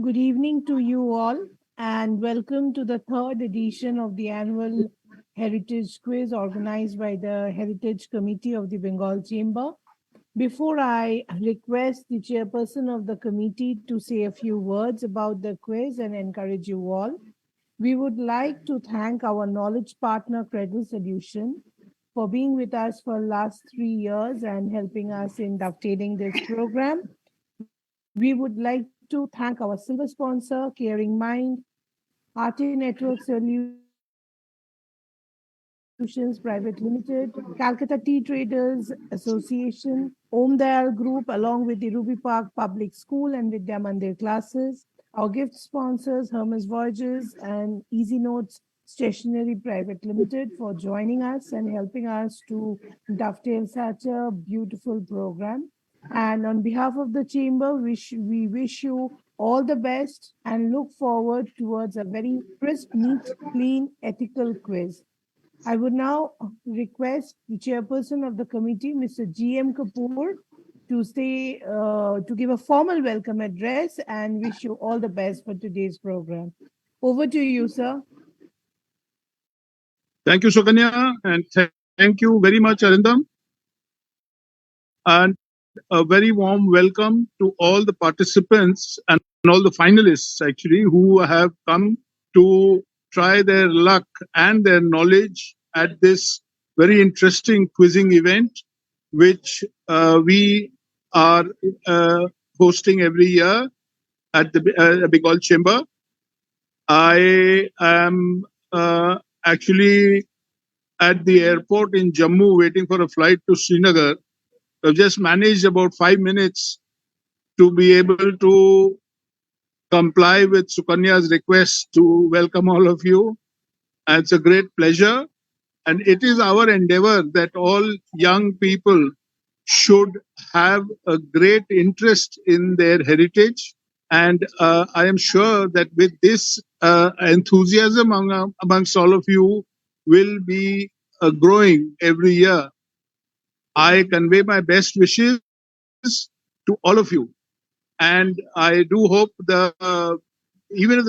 Good evening to you all, and welcome to the third edition of the annual Heritage Quiz organized by the Heritage Committee of the Bengal Chamber. Before I request the chairperson of the committee to say a few words about the quiz and encourage you all, we would like to thank our knowledge partner, Credit Solution, for being with us for last 3 years and helping us in dovetailing this program. We would like to thank our silver sponsor, Caring Mind, RT Network Solutions Private Limited, Calcutta Tea Traders Association, Om Dayal Group, along with the Ruby Park Public School and Vidya Mandir classes. Our gift sponsors, Hermes Voyages and Easy Notes Stationery Private Limited, for joining us and helping us to dovetail such a beautiful program. And on behalf of the chamber, we wish you all the best and look forward towards a very crisp, neat, clean, ethical quiz. I would now request the chairperson of the committee, Mr. G.M. Kapoor, to give a formal welcome address and wish you all the best for today's program. Over to you, sir. Thank you, Sukanya, and thank you very much, Arindam. And a very warm welcome to all the participants and all the finalists, actually, who have come to try their luck and their knowledge at this very interesting quizzing event, which we are hosting every year at the Bengal Chamber. I am actually at the airport in Jammu waiting for a flight to Srinagar. I've just managed about 5 minutes to be able to comply with Sukanya's request to welcome all of you. And it's a great pleasure. And it is our endeavor that all young people should have a great interest in their heritage. And I am sure that with this enthusiasm amongst all of you will be growing every year. I convey my best wishes to all of you. And I do hope even if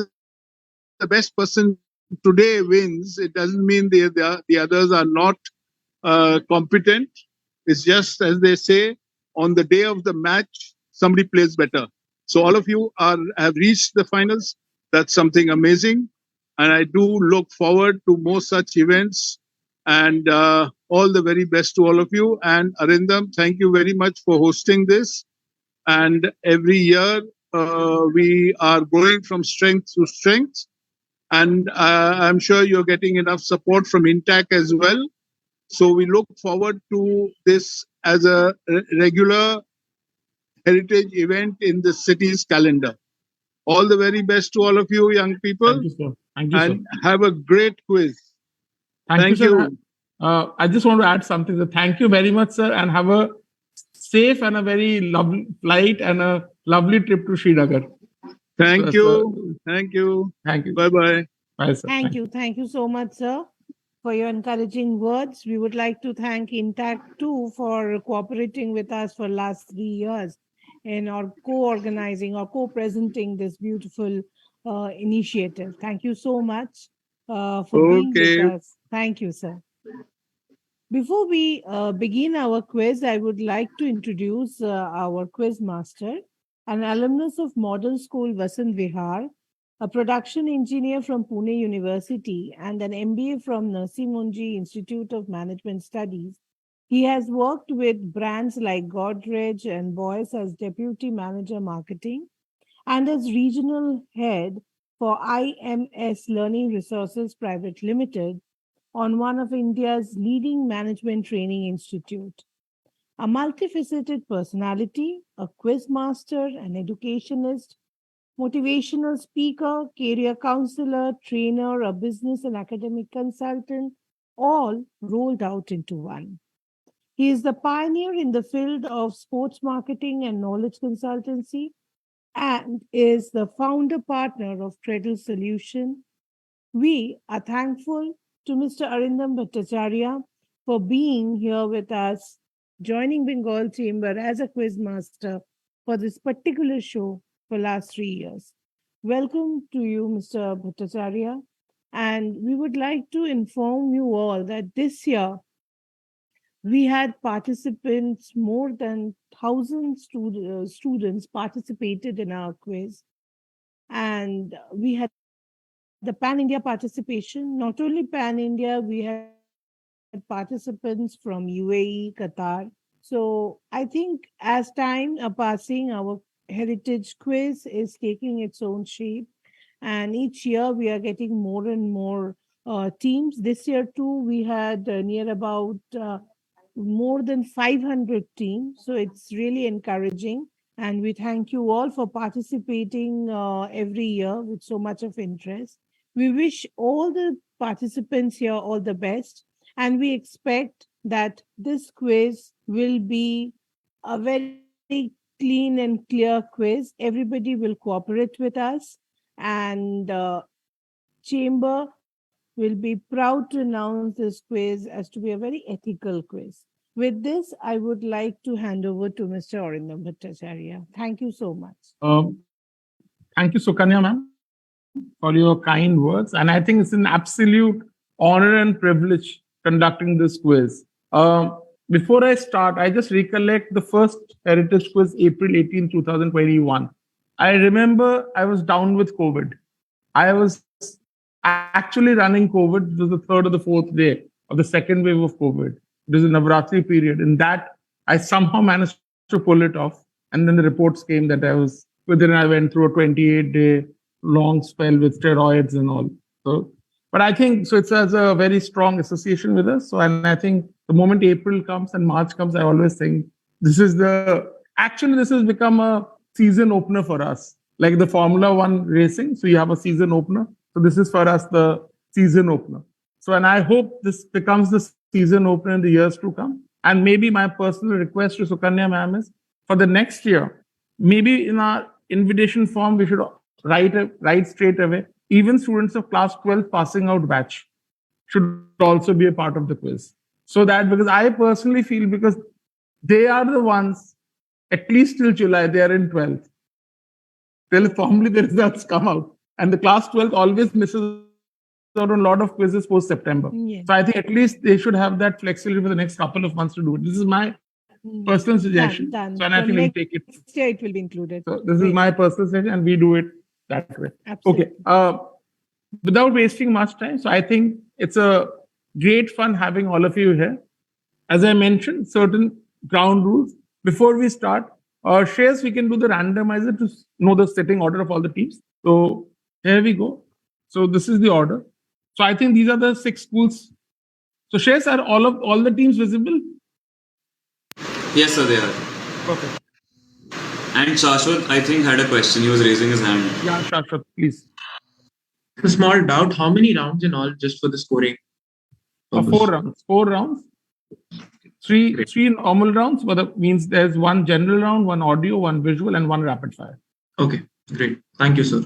the best person today wins, it doesn't mean the others are not competent. It's just as they say, on the day of the match, somebody plays better. So all of you have reached the finals. That's something amazing. And I do look forward to more such events. And all the very best to all of you. And Arindam, thank you very much for hosting this. And every year we are going from strength to strength. And I'm sure you're getting enough support from Intac as well. So we look forward to this as a regular heritage event in the city's calendar. All the very best to all of you, young people. Thank you, sir. Thank you, and sir. have a great quiz. Thank you, Thank sir. you. I just want to add something. So thank you very much, sir, and have a safe and a very lovely flight and a lovely trip to Srinagar. Thank So, you. Thank you. Thank you. Bye bye. Bye, sir. Thank you. Thank you so much, sir, for your encouraging words. We would like to thank Intact too for cooperating with us for last 3 years in our co-organizing or co-presenting this beautiful initiative. Thank you so much for being with Okay. us. Thank you, sir. Before we begin our quiz, I would like to introduce our quiz master, an alumnus of Modern School Vasant Vihar, a production engineer from Pune University, and an MBA from Narsimonji Institute of Management Studies. He has worked with brands like Godrej and Boyce as Deputy Manager Marketing and as Regional Head for IMS Learning Resources Private Limited on one of India's leading management training institute. A multifaceted personality, a quiz master, an educationist, motivational speaker, career counselor, trainer, a business and academic consultant, all rolled out into one. He is the pioneer in the field of sports marketing and knowledge consultancy and is the founder partner of Treadle Solution. We are thankful to Mr. Arindam Bhattacharya for being here with us, joining Bengal Chamber as a quiz master for this particular show for last 3 years. Welcome to you, Mr. Bhattacharya. And we would like to inform you all that this year we had participants, more than 1,000 students participated in our quiz. And we had the Pan India participation. Not only Pan India, we had participants from UAE, Qatar. So I think as time are passing, our heritage quiz is taking its own shape. And each year we are getting more and more teams. This year too, we had near about more than 500 teams. So it's really encouraging. And we thank you all for participating every year with so much of interest. We wish all the participants here all the best. And we expect that this quiz will be a very clean and clear quiz. Everybody will cooperate with us. And Chamber will be proud to announce this quiz as to be a very ethical quiz. With this, I would like to hand over to Mr. Arindam Bhattacharya. Thank you so much. Thank you, Sukanya ma'am, for your kind words. And I think it's an absolute honor and privilege conducting this quiz. Before I start, I just recollect the first Heritage Quiz, April 18, 2021. I remember I was down with COVID. I was actually running COVID. It was the third or the fourth day of the second wave of COVID. It was a Navratri period. In that, I somehow managed to pull it off. And then the reports came that then I went through a 28-day long spell with steroids and all. So, but I think, so it has a very strong association with us. So, and I think the moment April comes and March comes, I always think this has become a season opener for us, like the Formula One racing. So you have a season opener. So this is for us the season opener. So, and I hope this becomes the season opener in the years to come. And maybe my personal request to Sukanya ma'am is for the next year, maybe in our invitation form, we should write straight away. Even students of class 12 passing out batch should also be a part of the quiz. So that, because I personally feel, because they are the ones, at least till July, they are in 12th. Till formally the results come out. And the class 12 always misses out on a lot of quizzes post September. Yeah. So I think at least they should have that flexibility for the next couple of months to do it. This is my personal suggestion. Done. So, and I think we'll take it. Next year it will be included. So this is my personal suggestion, and we do it that way. Absolutely. Okay. Without wasting much time, so I think it's a great fun having all of you here. As I mentioned, certain ground rules. Before we start, Shreyas, we can do the randomizer to know the sitting order of all the teams. So here we go. So this is the order. So I think these are the 6 schools. So Shreyas, are all the teams visible? Yes, sir, they are. Perfect. And Shashwat, I think, had a question. He was raising his hand. Yeah, Shashwat, please. A small doubt. How many rounds in all, just for the scoring? 4 rounds. 4 rounds. Three normal rounds, but that means there's 1 general round, 1 audio, 1 visual, and 1 rapid fire. Okay, great. Thank you, sir.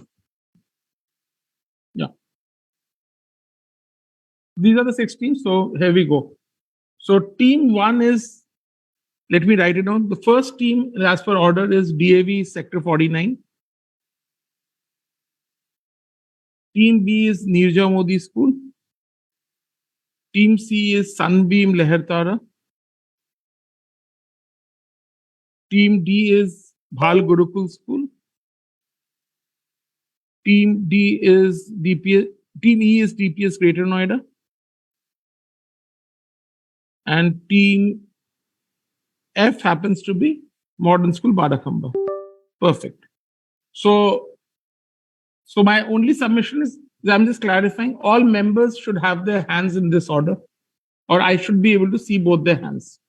Yeah. These are the 6 teams. So here we go. So team 1 is, let me write it down. The first team, as per order, is DAV Sector 49. Team B is Nirja Modi School. Team C is Sunbeam Lehartara. Team D is Bhal Gurukul School. Team D is DPS. Team E is DPS Greater Noida. And team F happens to be Modern School Badakhamba. Perfect. So my only submission is, I'm just clarifying, all members should have their hands in this order, or I should be able to see both their hands.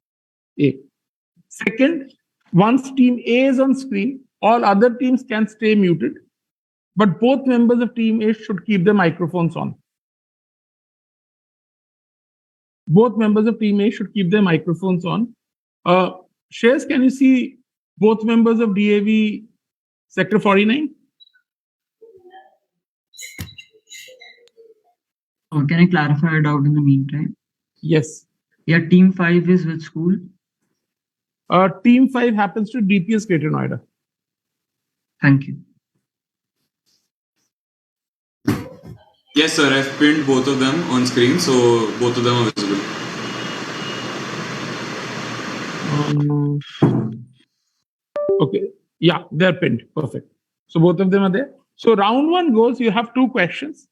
A. Second, once team A is on screen, all other teams can stay muted, but both members of team A should keep their microphones on. Both members of team A should keep their microphones on. Shreyas, can you see both members of DAV Sector 49? Can I clarify a doubt in the meantime? Yes. Yeah, team 5 is which school? Team 5 happens to DPS Greater Noida. Thank you. Yes, sir. I've pinned both of them on screen, so both of them are visible. Okay. Yeah, they're pinned. Perfect. So both of them are there. So round one goes, you have 2 questions.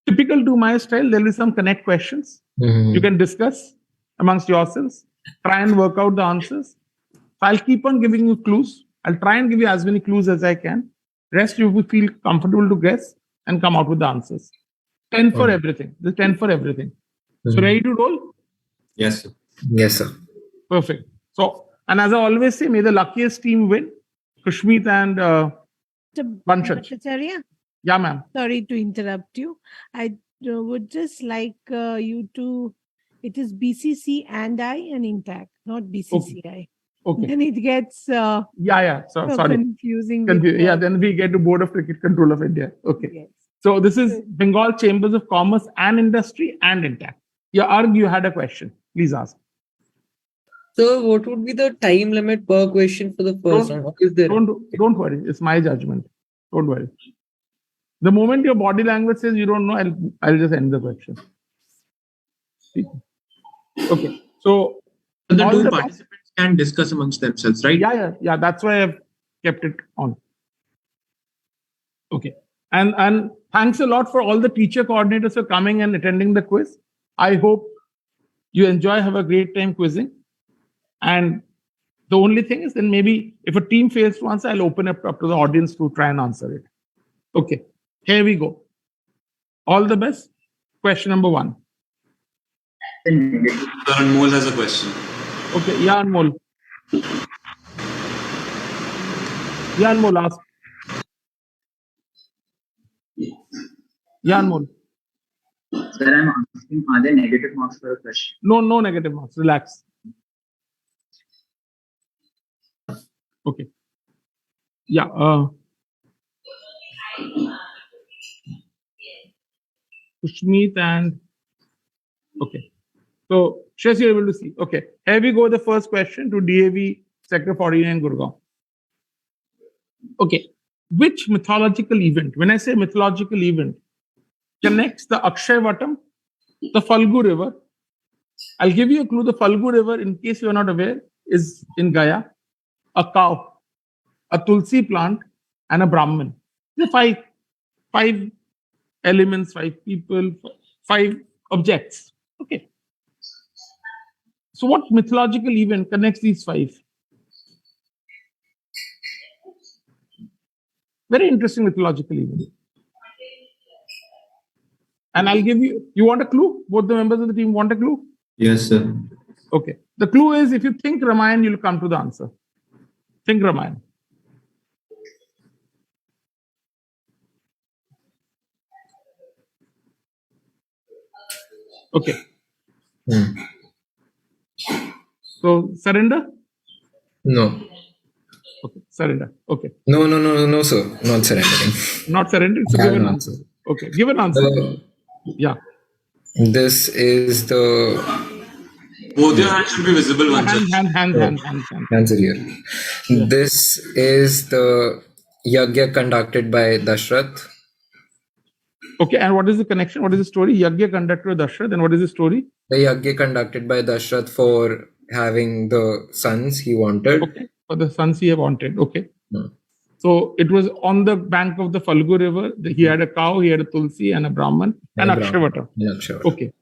Typical to my style, there will be some connect questions. You can discuss amongst yourselves, try and work out the answers. So I'll keep on giving you clues. I'll try and give you as many clues as I can. Rest you will feel comfortable to guess and come out with the answers. 10 for everything. The 10 for everything. So ready to roll? Yes, sir. Yes, sir. Perfect. So, and as I always say, may the luckiest team win. Kushmeet and Mr. Vanshaj. Bhattacharya, Yeah, ma'am. sorry to interrupt you. I would just like you to, it is BCC and I and intact, not BCCI. Okay. Then it gets Yeah. So, sorry. confusing. with, Yeah, then we get to Board of Cricket Control of India. Okay. Yes. So this is Bengal Chambers of Commerce and Industry and Intact. Yeah, Arg, you had a question. Please ask. So, what would be the time limit per question for the first round? Or is there? Don't worry. It's my judgment. Don't worry. The moment your body language says you don't know, I'll just end the question. Okay. So So the all two the- participants can discuss amongst themselves, right? Yeah. That's why I've kept it on. Okay. And thanks a lot for all the teacher coordinators for coming and attending the quiz. I hope you enjoy, have a great time quizzing. And the only thing is then maybe if a team fails to answer, I'll open up to the audience to try and answer it. Okay. Here we go. All the best. Question number 1. Sir, Anmol has a question. Okay. Yeah, Anmol. Yeah, Anmol, ask. Yeah, Anmol. Sir, I'm asking, are there negative marks for a question? No negative marks. Relax. Okay. Yeah. Kushmeet and okay. So Shreyas, you're able to see. Okay. Here we go. The first question to DAV Sector 49 Gurgaon. Okay. Which mythological event, when I say mythological event, connects the Akshay Vatam, the Falgu River? I'll give you a clue. The Falgu River, in case you are not aware, is in Gaya. A cow, a tulsi plant, and a Brahmin. The five elements, 5 people, 5 objects. Okay. So what mythological event connects these 5? Very interesting mythological event. And I'll give you want a clue? Both the members of the team want a clue? Yes, sir. Okay. The clue is if you think Ramayana, you'll come to the answer. Think Ramayana. Okay. So surrender? No. Okay. Surrender. Okay. No, sir. Not surrendering. Not surrender. It's a I have given an answer. Okay. Give an answer. Yeah. This is the Both your hands should be visible, Vanshaj. Hand. answer here. This is the yagya conducted by Dashrath. Okay. And what is the connection? What is the story? Yagya conducted with Dashrath. And what is the story? The yagya conducted by Dashrath for having the sons he wanted. Okay. For the sons he wanted. Okay. Hmm. So it was on the bank of the Falgu River. He had a cow, he had a tulsi and a Brahman and Akshayavata. Okay.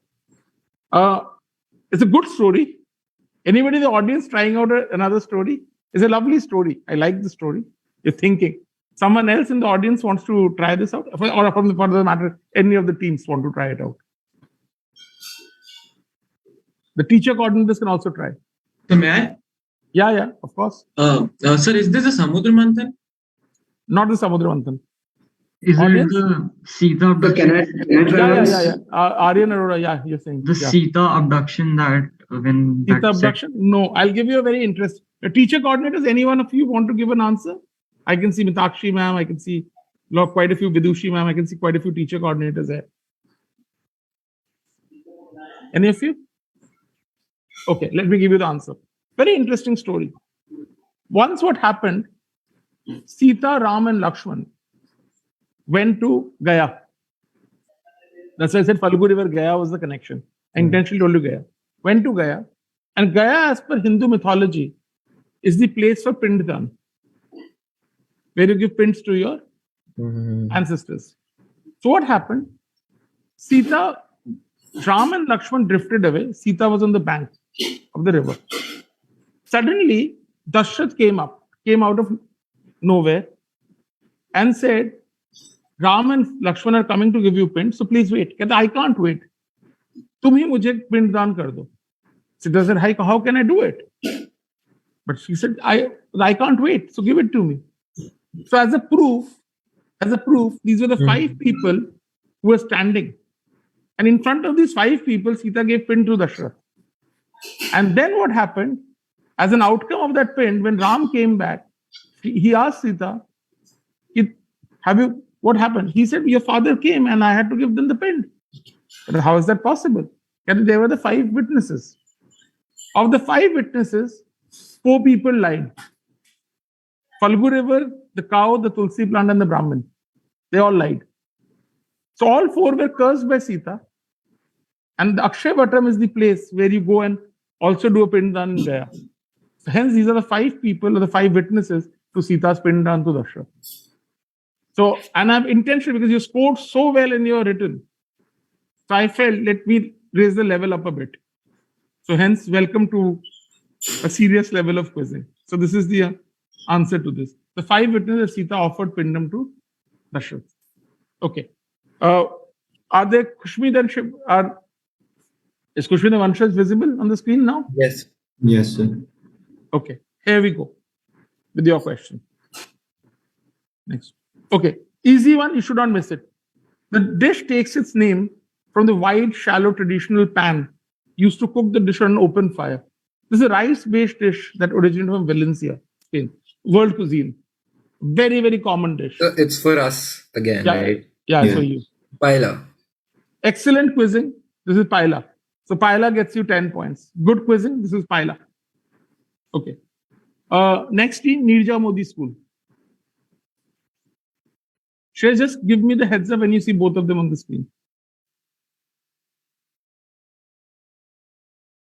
It's a good story. Anybody in the audience trying out another story? It's a lovely story. I like the story. You're thinking. Someone else in the audience wants to try this out? Or for the matter, any of the teams want to try it out? The teacher coordinators can also try. So may I? Yeah, of course. Sir, is this a Samudra Manthan? Not the Samudra Manthan. Is it Audience? the Sita abduction? Yeah. Aryan Arora, yeah, you're saying. The yeah. Sita abduction that when Sita that set- abduction? No, I'll give you a very interesting. The teacher coordinators, any one of you want to give an answer? I can see Mitakshi ma'am, I can see quite a few Vidushi ma'am, I can see quite a few teacher coordinators there. Any of you? Okay, let me give you the answer. Very interesting story. Once what happened, Sita, Ram and Lakshman went to Gaya. That's why I said Falgu River Gaya was the connection. I intentionally told you Gaya. Went to Gaya. And Gaya, as per Hindu mythology, is the place for Pindhan, where you give pinds to your ancestors. So what happened? Sita, Ram and Lakshman drifted away. Sita was on the bank of the river. Suddenly, Dashrath came out of nowhere and said, Ram and Lakshman are coming to give you pind, so please wait. कहता, I can't wait. तुम ही मुझे पिंड दान कर दो. Sita said, how can I do it? But she said, I can't wait, so give it to me. So as a proof, these were the 5 people who were standing. And in front of these 5 people, Sita gave pind to Dashrath. And then what happened? As an outcome of that pind, when Ram came back, he asked Sita, what happened? He said, your father came and I had to give them the pind. But how is that possible? And there were the 5 witnesses. Of the 5 witnesses, 4 people lied. Falgu River, the cow, the Tulsi plant, and the Brahmin. They all lied. So all 4 were cursed by Sita. And the Akshay Vatam is the place where you go and also do a Pindan there. So hence, these are the 5 people or the 5 witnesses to Sita's Pindan to Dashrath. So, and I've intentionally, because you scored so well in your written, so I felt, let me raise the level up a bit. So hence, welcome to a serious level of quizzing. So this is the answer to this. The 5 witnesses Sita offered Pindam to Dashrath. Okay. Are there Kushmid and Shiv? Is Kushmid and Vanshaj visible on the screen now? Yes. Yes, sir. Okay. Here we go with your question. Next. Okay. Easy one. You should not miss it. The dish takes its name from the wide, shallow, traditional pan used to cook the dish on an open fire. This is a rice-based dish that originated from Valencia, Spain. World cuisine. Very, very common dish. So it's for us again, right? Yeah, Yeah. so you. Paella. Excellent quizzing. This is Paella. So Paella gets you 10 points. Good quizzing. This is Paella. Okay. Next team, Nirja Modi School. Shreya, just give me the heads up when you see both of them on the screen.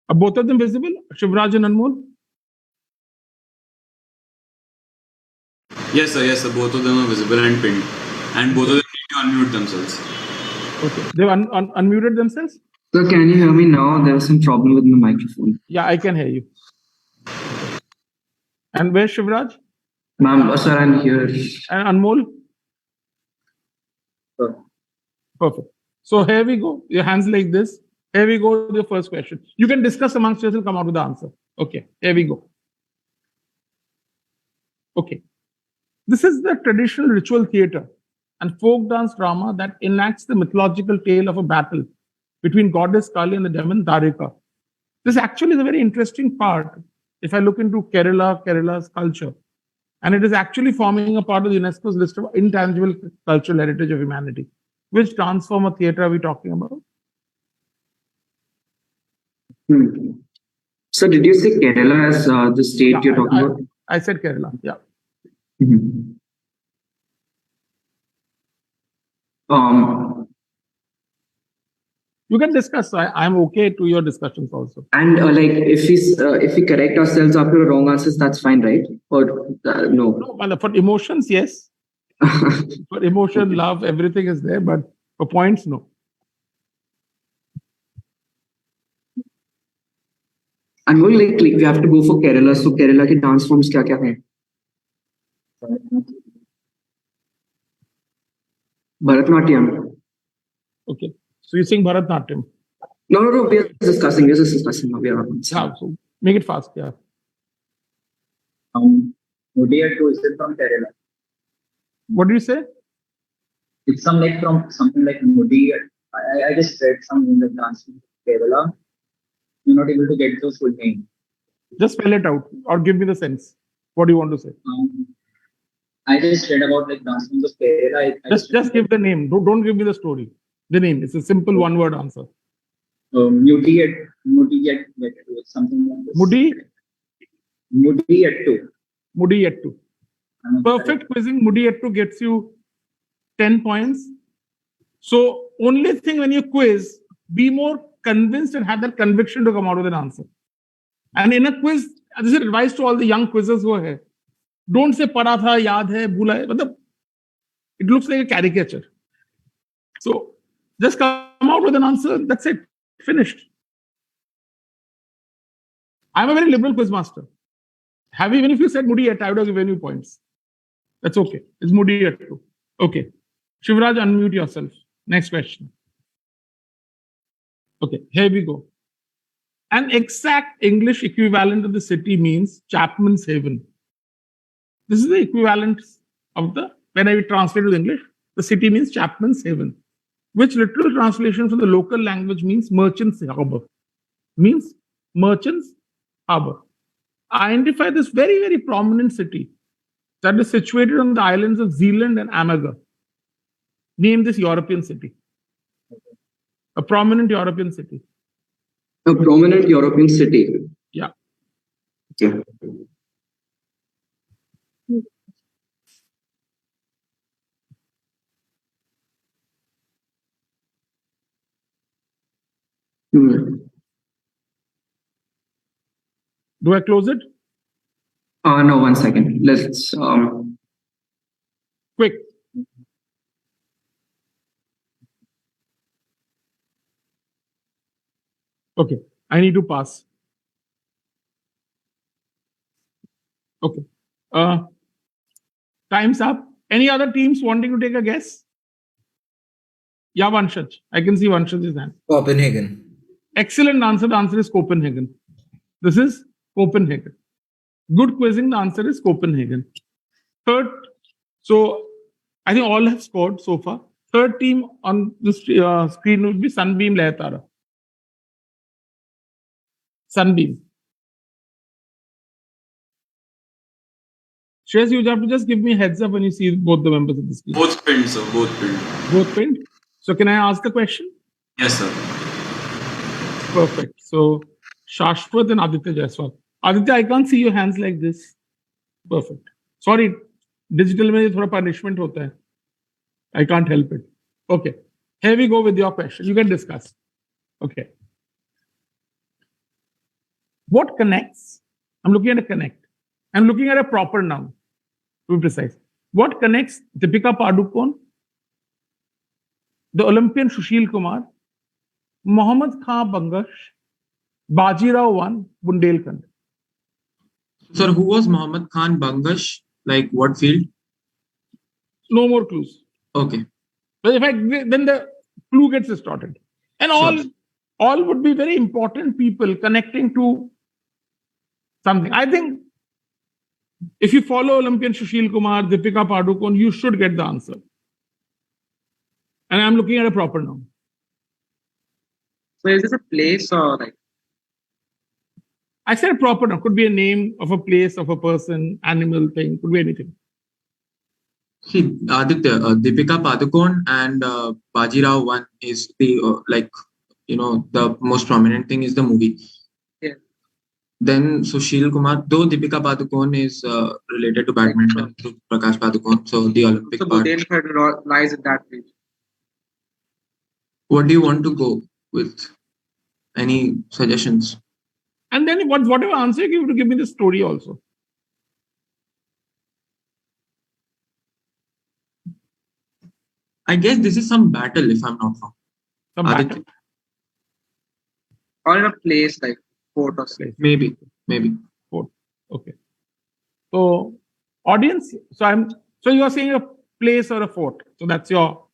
Are both of them visible? Shivraj and Anmol? Yes, sir. Both of them are visible and pinned. And both of them need to unmute themselves. Okay. They've unmuted themselves? So can you hear me now? There was some problem with my microphone. Yeah, I can hear you. And where's Shivraj? Ma'am, sir, I'm here. And Anmol? Sir. Perfect. So here we go. Your hands like this. Here we go with the first question. You can discuss amongst yourselves, come out with the answer. Okay, here we go. Okay. This is the traditional ritual theatre and folk dance drama that enacts the mythological tale of a battle between goddess Kali and the demon Dwarika. This actually is a very interesting part if I look into Kerala's culture. And it is actually forming a part of the UNESCO's list of intangible cultural heritage of humanity. Which dance form or theatre are we talking about? So did you say Kerala as the state Yeah, you're talking about? I said Kerala, yeah. Mhm. You can discuss. I'm okay to your discussions also. And like if we correct ourselves after wrong answers, that's fine, right? Or no? No, but for emotions, yes. For emotion, love, everything is there. But for points, no. And like we have to go for Kerala. So Kerala ke dance forms kya kya hai? Bharatnatyam. Okay. So you're saying Bharatnatyam. No. We are just discussing. We are just discussing. We are Yeah, so make it fast, yeah. Mudiyattu is from Kerala. What do you say? It's something like Mudiyattu. I just read some in the dance in Kerala. You're not able to get the full name. Just spell it out or give me the sense. What do you want to say? I just read about like dance moves of Kerala. Just give the name. Don't give me the story. The name. It's a simple one-word answer. Mudiyattu, something like this. Mudiyattu. Perfect quizzing. Mudiyattu gets you 10 points. So only thing when you quiz, be more convinced and have that conviction to come out with an answer. And in a quiz, this is advice to all the young quizzers who are here. Don't say "Padha tha, yaad hai, bhula hai." Matlab, it looks like a caricature. So just come out with an answer. That's it. Finished. I'm a very liberal quiz master. Even if you said Moody yet, I would have given you points. That's okay. It's Moody yet too. Okay. Shivraj, unmute yourself. Next question. Okay, here we go. An exact English equivalent of the city means Chapman's Haven. This is the equivalent of when I translate to English, the city means Chapman's Haven, which literal translation from the local language means Merchant's Harbor. Means Merchant's Harbor. Identify this very, very prominent city that is situated on the islands of Zealand and Amager. Name this European city. A prominent European city. A prominent European city. Yeah. Okay. Do I close it? No, 1 second. Let's Quick. Okay, I need to pass. Okay. Time's up. Any other teams wanting to take a guess? Yeah, Vanshaj. I can see Vanshaj's hand. Copenhagen. Excellent answer. The answer is Copenhagen. This is Copenhagen. Good quizzing. The answer is Copenhagen. Third, so I think all have scored so far. Third team on the screen would be Sunbeam Lehatara. Sunbeam. Shreyas, you have to just give me a heads up when you see both the members of this team. Both pinned, sir. Both pinned. Both pinned. So can I ask the question? Yes, sir. Perfect. So Shashwat and Aditya Jaiswal. Aditya, I can't see your hands like this. Perfect. Sorry, digital mein thoda punishment hota hai. I can't help it. Okay. Here we go with your question. You can discuss. Okay. What connects? I'm looking at a connect. I'm looking at a proper noun, to be precise. What connects Deepika Padukone, the Olympian Sushil Kumar, Mohammad Khan Bangash, Bajirao I, Bundelkhand? Sir, who was Muhammad Khan Bangash? Like what field? No more clues. Okay. But in fact, then the clue gets distorted. And all would be very important people connecting to something. I think if you follow Olympian Sushil Kumar, Deepika Padukone, you should get the answer. And I'm looking at a proper noun. So is this a place or like? I said proper noun. Could be a name of a place, of a person, animal, thing. Could be anything. See, Aditya, Deepika Padukone and Bajirao I is the the most prominent thing is the movie. Yeah. Then Sushil Kumar, though Deepika Padukone is related to badminton to Prakash Padukone, so the Olympic part. Bundelkhand lies in that region. What do you want to go with? Any suggestions? And then whatever answer you give, to give me the story also. I guess this is some battle, if I'm not wrong. Some battle. Or in a place like fort or something. Maybe. Fort. Okay. So audience. So you are saying a place or a fort. So that's your.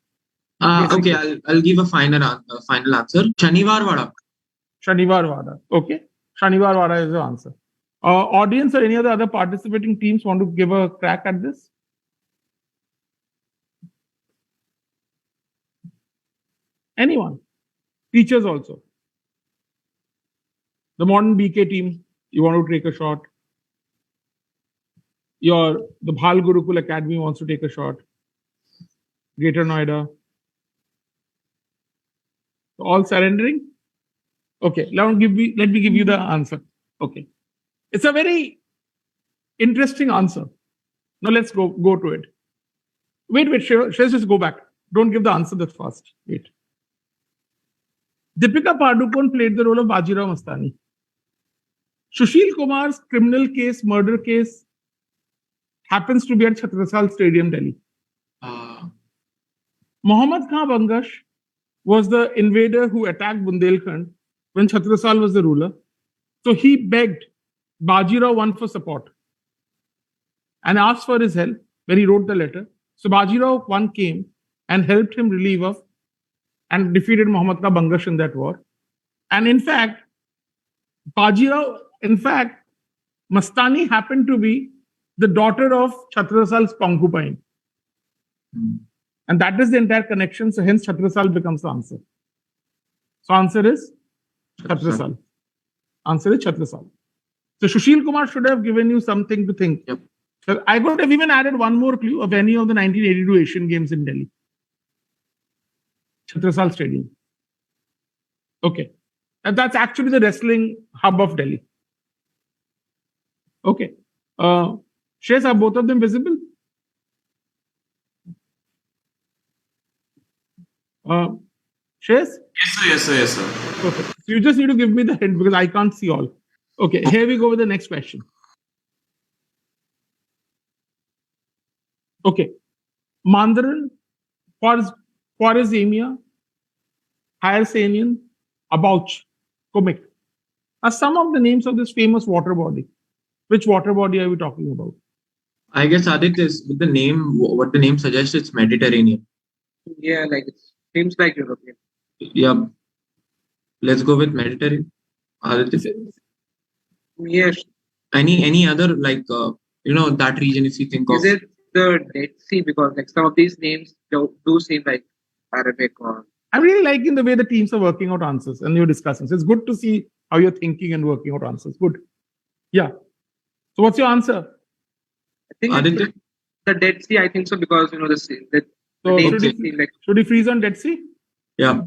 Okay, I'll give a final answer. Shaniwar Wada. Shaniwar Wada. Okay. Shaniwar Wada is the answer. Audience or any other participating teams want to give a crack at this? Anyone? Teachers also. The modern BK team, you want to take a shot. The Bhal Gurukul Academy wants to take a shot. Greater Noida. All surrendering? Okay, let me give you the answer. Okay. It's a very interesting answer. Now let's go to it. Wait, just go back. Don't give the answer that fast. Wait. Deepika Padukone played the role of Bajirao Mastani. Sushil Kumar's criminal case, murder case, happens to be at Chhatrasal Stadium, Delhi. Muhammad Khan Bangash was the invader who attacked Bundelkhand when Chhatrasal was the ruler. So he begged Bajirao I for support and asked for his help when he wrote the letter. So Bajirao I came and helped him relieve of and defeated Muhammad Khan Bangash in that war. And in fact, Mastani happened to be the daughter of Chhatrasal's concubine. And that is the entire connection. So hence Chhatrasal becomes the answer. So answer is Chhatrasal. Answer is Chhatrasal. So Sushil Kumar should have given you something to think. Yep. So I could have even added one more clue of any of the 1982 Asian Games in Delhi. Chhatrasal Stadium. Okay. And that's actually the wrestling hub of Delhi. Okay. Shreyas, are both of them visible? Shreyas? Yes, sir. Perfect. So you just need to give me the hint because I can't see all. Okay, here we go with the next question. Okay. Mandarin, Khwarezmiya, Hyrcanian, Abouch, Komik are some of the names of this famous water body. Which water body are we talking about? I guess Aditya, with the name, what the name suggests, it's Mediterranean. Yeah, like it seems like European. Yeah. Let's go with Mediterranean. Aditya. Yes. Any other like that region if you think of? Is it the Dead Sea? Because like some of these names do seem like Arabic or. I'm really liking the way the teams are working out answers and you're discussing. So it's good to see how you're thinking and working out answers. Good. Yeah. So what's your answer? I think Aditya? it's the Dead Sea. I think so because the sea. So names should seem like. we freeze on Dead Sea? Yeah.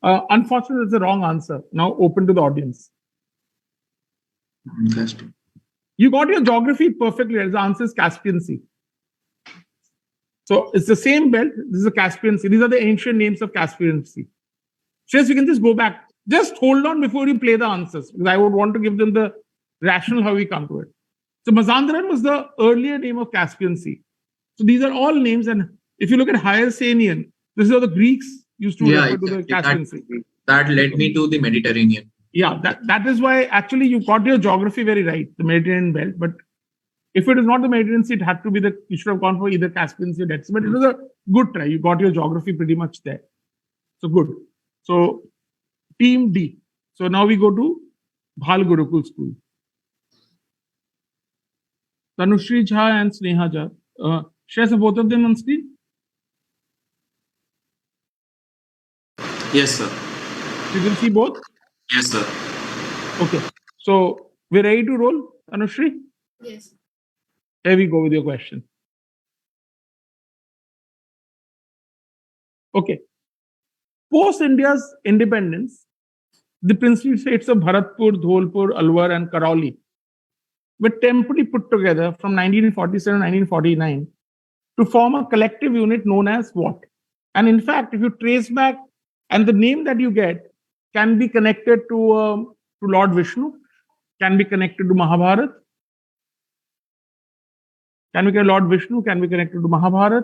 Unfortunately, it's the wrong answer. Now open to the audience. Interesting. You got your geography perfectly. The answer is Caspian Sea. So it's the same belt. This is the Caspian Sea. These are the ancient names of Caspian Sea. Shreyas, we can just go back. Just hold on before you play the answers because I would want to give them the rationale how we come to it. So Mazandaran was the earlier name of Caspian Sea. So these are all names. And if you look at Hyrcanian, this is how the Greeks used to refer to the Caspian Sea. That led me to the Mediterranean. Yeah, that is why actually you got your geography very right, the Mediterranean belt. But if it is not the Mediterranean Sea, it had to be you should have gone for either Caspian Sea or Dead Sea. But it was a good try. You got your geography pretty much there. So good. So team D. So now we go to Bhal Gurukul School. Tanushri Jha and Sneha Jha. Share some both of them on screen. Yes, sir. You can see both? Yes, sir. Okay. So we're ready to roll, Tanushri? Yes. Here we go with your question. Okay. Post India's independence, the princely states of Bharatpur, Dholpur, Alwar, and Karauli were temporarily put together from 1947 to 1949 to form a collective unit known as what? And in fact, if you trace back, and the name that you get can be connected to Lord Vishnu, can be connected to Mahabharat, can be connected to Lord Vishnu, can be connected to Mahabharat.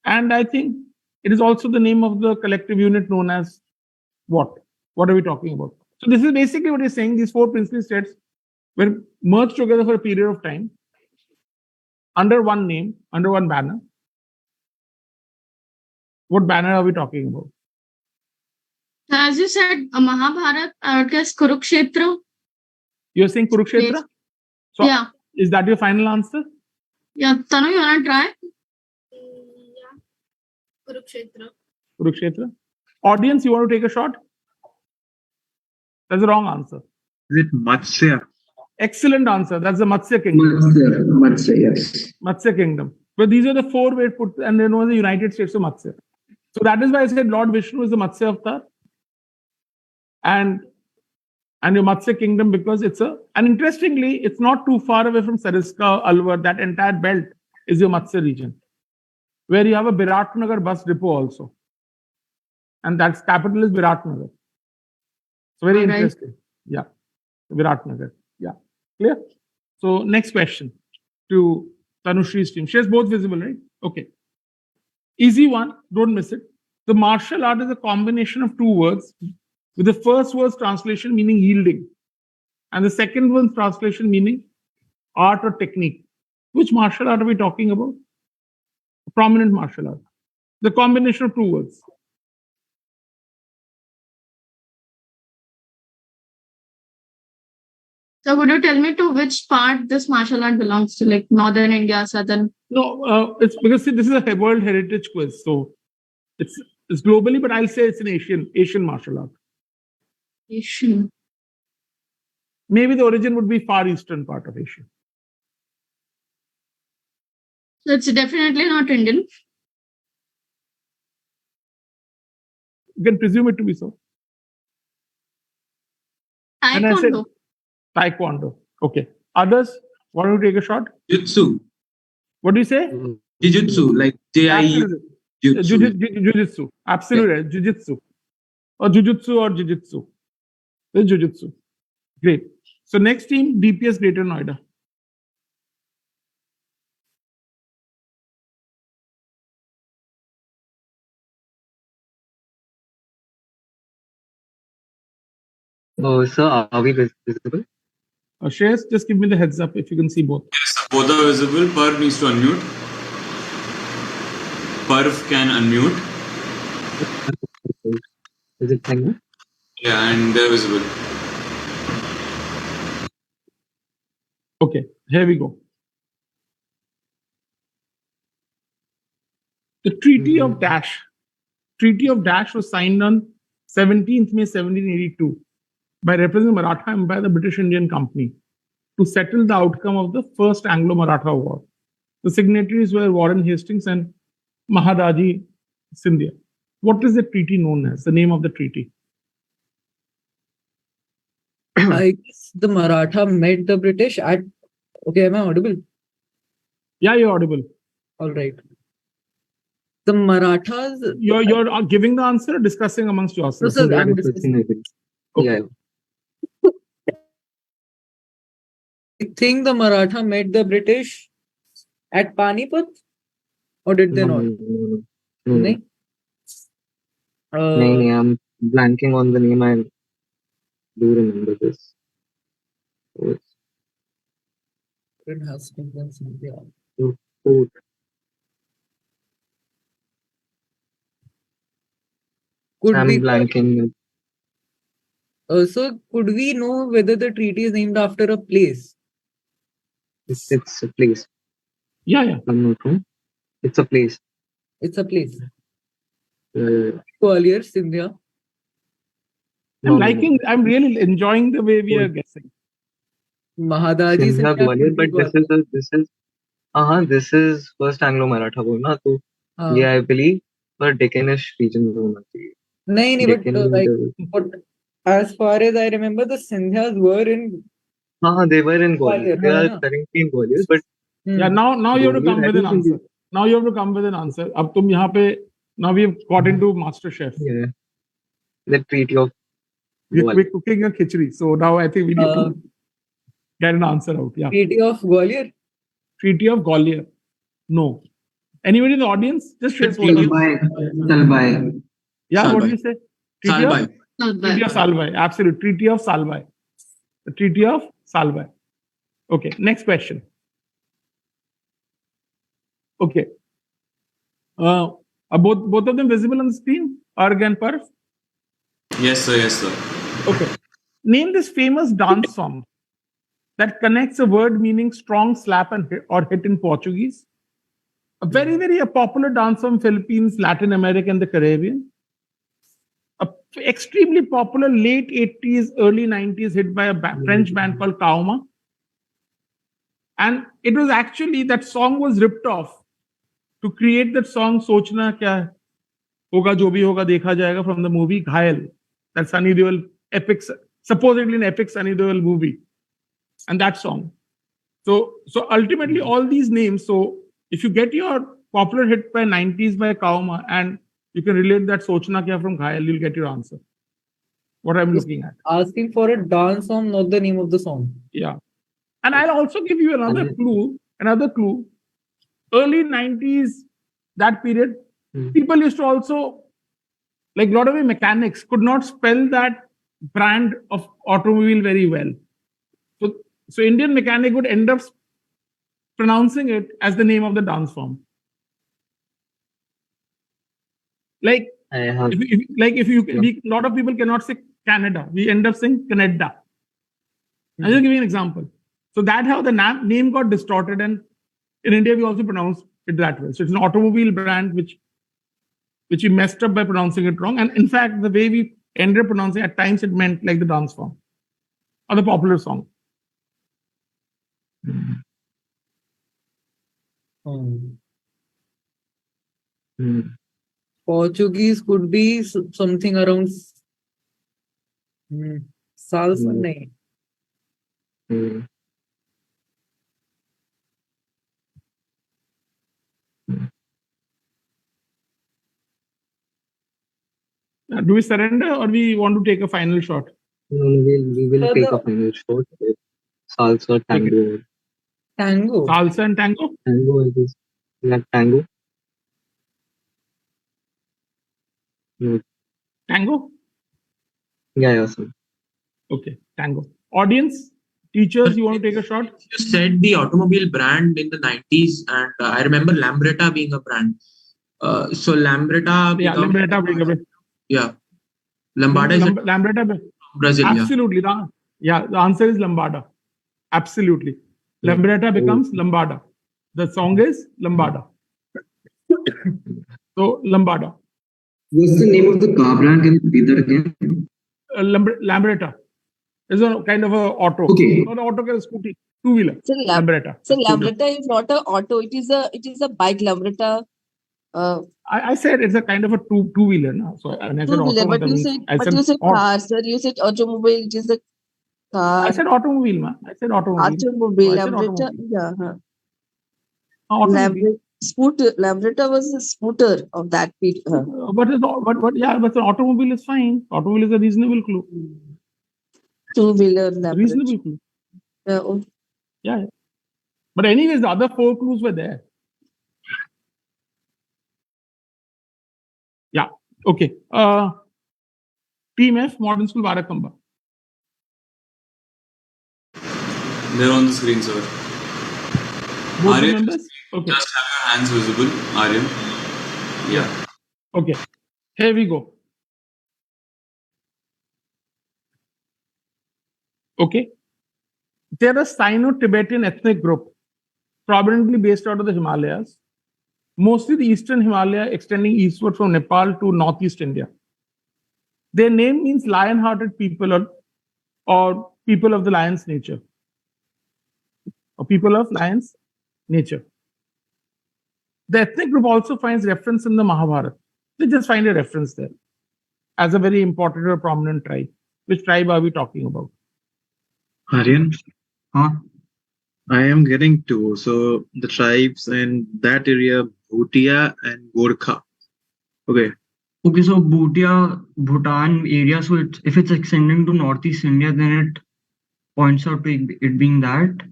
And I think it is also the name of the collective unit known as what? What are we talking about? So this is basically what he's saying. These four princely states were merged together for a period of time under one name, under one banner. What banner are we talking about? As you said, Mahabharat, I would guess Kurukshetra. You're saying Kurukshetra? Yes. So Yeah. Is that your final answer? Yeah, Tanu, you want to try? Yeah. Kurukshetra. Kurukshetra. Audience, you want to take a shot? That's the wrong answer. Is it Matsya? Excellent answer. That's the Matsya Kingdom. Matsya, yes. Matsya Kingdom. But these are the four were put, and then was the United States of Matsya. So that is why I said Lord Vishnu is the Matsya avatar. And your Matsya Kingdom, because and interestingly, it's not too far away from Sariska, Alwar, that entire belt is your Matsya region. where you have a Biratnagar bus depot also. And that's capital is Biratnagar. It's very All right. interesting. Yeah. Biratnagar. Yeah. Clear? So next question to Tanushri's team. She has both visible, right? Okay. Easy one. Don't miss it. The martial art is a combination of two words, with the first word's translation meaning yielding, and the second one's translation meaning art or technique. Which martial art are we talking about? A prominent martial art. The combination of two words. So would you tell me to which part this martial art belongs to, like Northern India, Southern? No, it's because see, this is a World Heritage Quiz, so it's globally, but I'll say it's an Asian martial art. Asian. Maybe the origin would be Far Eastern part of Asia. So it's definitely not Indian. You can presume it to be so. And I said Taekwondo. Taekwondo. Okay. Others, want to take a shot? Jutsu. What do you say? Jujutsu, like JIE. Jujutsu. Absolutely right. Jujutsu. Or Jujutsu or Jujutsu. It's Jujutsu. Great. So next team, DPS Greater Noida. Oh, sir, are we visible? Shreyas, just give me the heads up if you can see both. Yes, sir. Both are visible. Parv needs to unmute. Parv can unmute. Is it thing? Yeah, and they're visible. Okay, here we go. The Treaty of Dash. Treaty of Dash was signed on 17th May 1782 by representing Maratha Empire, the British Indian Company, to settle the outcome of the First Anglo-Maratha War. The signatories were Warren Hastings and Mahadaji Scindia. What is the treaty known as? The name of the treaty? I guess the Maratha met the British at. Okay, am I audible? Yeah, you're audible. All right. The Marathas. You're giving the answer or discussing amongst No, yourselves? sir, I'm discussing. Okay. Yeah. I think the Maratha met the British at Panipat, or did they not? No. Nahi? No, I'm blanking on the name. I do remember this. It has been done since, yeah. Food. Could I'm we blanking. so could we know whether the treaty is named after a place? It's a place. Yeah. I'm not wrong. It's a place. It's a place. Yeah. Gwalior, Sindhya. I'm really enjoying the way we are guessing. Mahadaji Sindhya, Gwalior, but this is First Anglo-Maratha War, na? So, yeah, I believe for Deccanish region. But as far as I remember, the Sindhyas were in. They were in Gwalior. They are currently in Gwalior, but. Yeah, now you have to come with an answer. Now you have to come with an answer. Now we have got into MasterChef. Yeah. The Treaty of. We're cooking a khichdi, so now I think we need to get an answer out. Yeah. Treaty of Gwalior. Treaty of Gwalior. No. Anybody in the audience? Just share. Salbai. Yeah, Salbai. what do you say? Treaty of Salbai. Absolutely. Treaty of Salbai. The Treaty of Salbai. Okay. Next question. Okay. Are both of them visible on the screen? Arg and Parv? Yes, sir. Yes, sir. Okay. Name this famous dance song that connects a word meaning strong slap or hit in Portuguese. A very, very popular dance from Philippines, Latin America, and the Caribbean. A extremely popular late 80s, early 90s hit by a French band called Kaoma. And it was actually, that song was ripped off to create that song Sochna Kya Hoga Jo Bhi Hoga Dekha Jayega from the movie Ghayal. That Sunny Deol epic, supposedly an epic Sunny Deol movie. And that song. So ultimately all these names, so if you get your popular hit by 90s by Kauma, and you can relate that Sochna Kya from Ghayal, you'll get your answer. What I'm looking at. Asking for a dance song, not the name of the song. Yeah. And I'll also give you another clue. Early 90s, that period, people used to also, like a lot of mechanics could not spell that brand of automobile very well. So Indian mechanic would end up pronouncing it as the name of the dance form. A lot of people cannot say Canada. We end up saying Canada. I'll just give you an example. So that's how the name got distorted, and in India we also pronounce it that way. So it's an automobile brand which we messed up by pronouncing it wrong. And in fact, the way we ended up pronouncing it, at times it meant like the dance form or the popular song. Portuguese could be something around salsa. Nahi. Do we surrender or we want to take a final shot? No, we will take a final shot. Salsa, tango. Tango. Salsa and tango? Tango, I guess. Like tango. No. Tango? Yeah, sir. Okay, tango. Audience, teachers, you want to take a shot? You said the automobile brand in the 90s, and I remember Lambretta being a brand. So Lambretta. Yeah, Lambretta being a brand. Yeah. Lambada is Lambretta. Brazil. Absolutely. Yeah, the answer is Lambada. Absolutely. Lambretta becomes Lambada. The song is Lambada. So, Lambada. What's the name of the car brand? Can you repeat that again? Lambretta is a kind of a auto. Okay. Not an auto, a scooty, two-wheeler. Lambretta. So Lambretta is not an auto. It is a bike. Lambretta. I said it's a kind of a two-wheeler now. So when I said auto, but you said car, sir. You said automobile. It is a car. I said automobile, man. I said automobile. Automobile. Lambretta. Yeah. Lambretta was a scooter of that period. But the automobile is fine. Automobile is a reasonable clue. Two-wheeler Lambretta. Reasonable clue. Yeah. But anyways, the other 4 clues were there. Yeah. Okay. Team F, Modern School Varakamba. They're on the screen, sir. Both the members? Okay. Just have your hands visible, Aryan. Yeah. Okay. Here we go. Okay. They're a Sino-Tibetan ethnic group, prominently based out of the Himalayas, mostly the eastern Himalaya extending eastward from Nepal to northeast India. Their name means lion-hearted people or people of the lion's nature. Or people of lion's nature. The ethnic group also finds reference in the Mahabharata. They just find a reference there as a very important or prominent tribe. Which tribe are we talking about? Aryan? Huh? I am getting 2. So the tribes in that area, Bhutia and Gorkha. Okay. Okay, so Bhutia, Bhutan area. So if it's extending to northeast India, then it points out to it being that.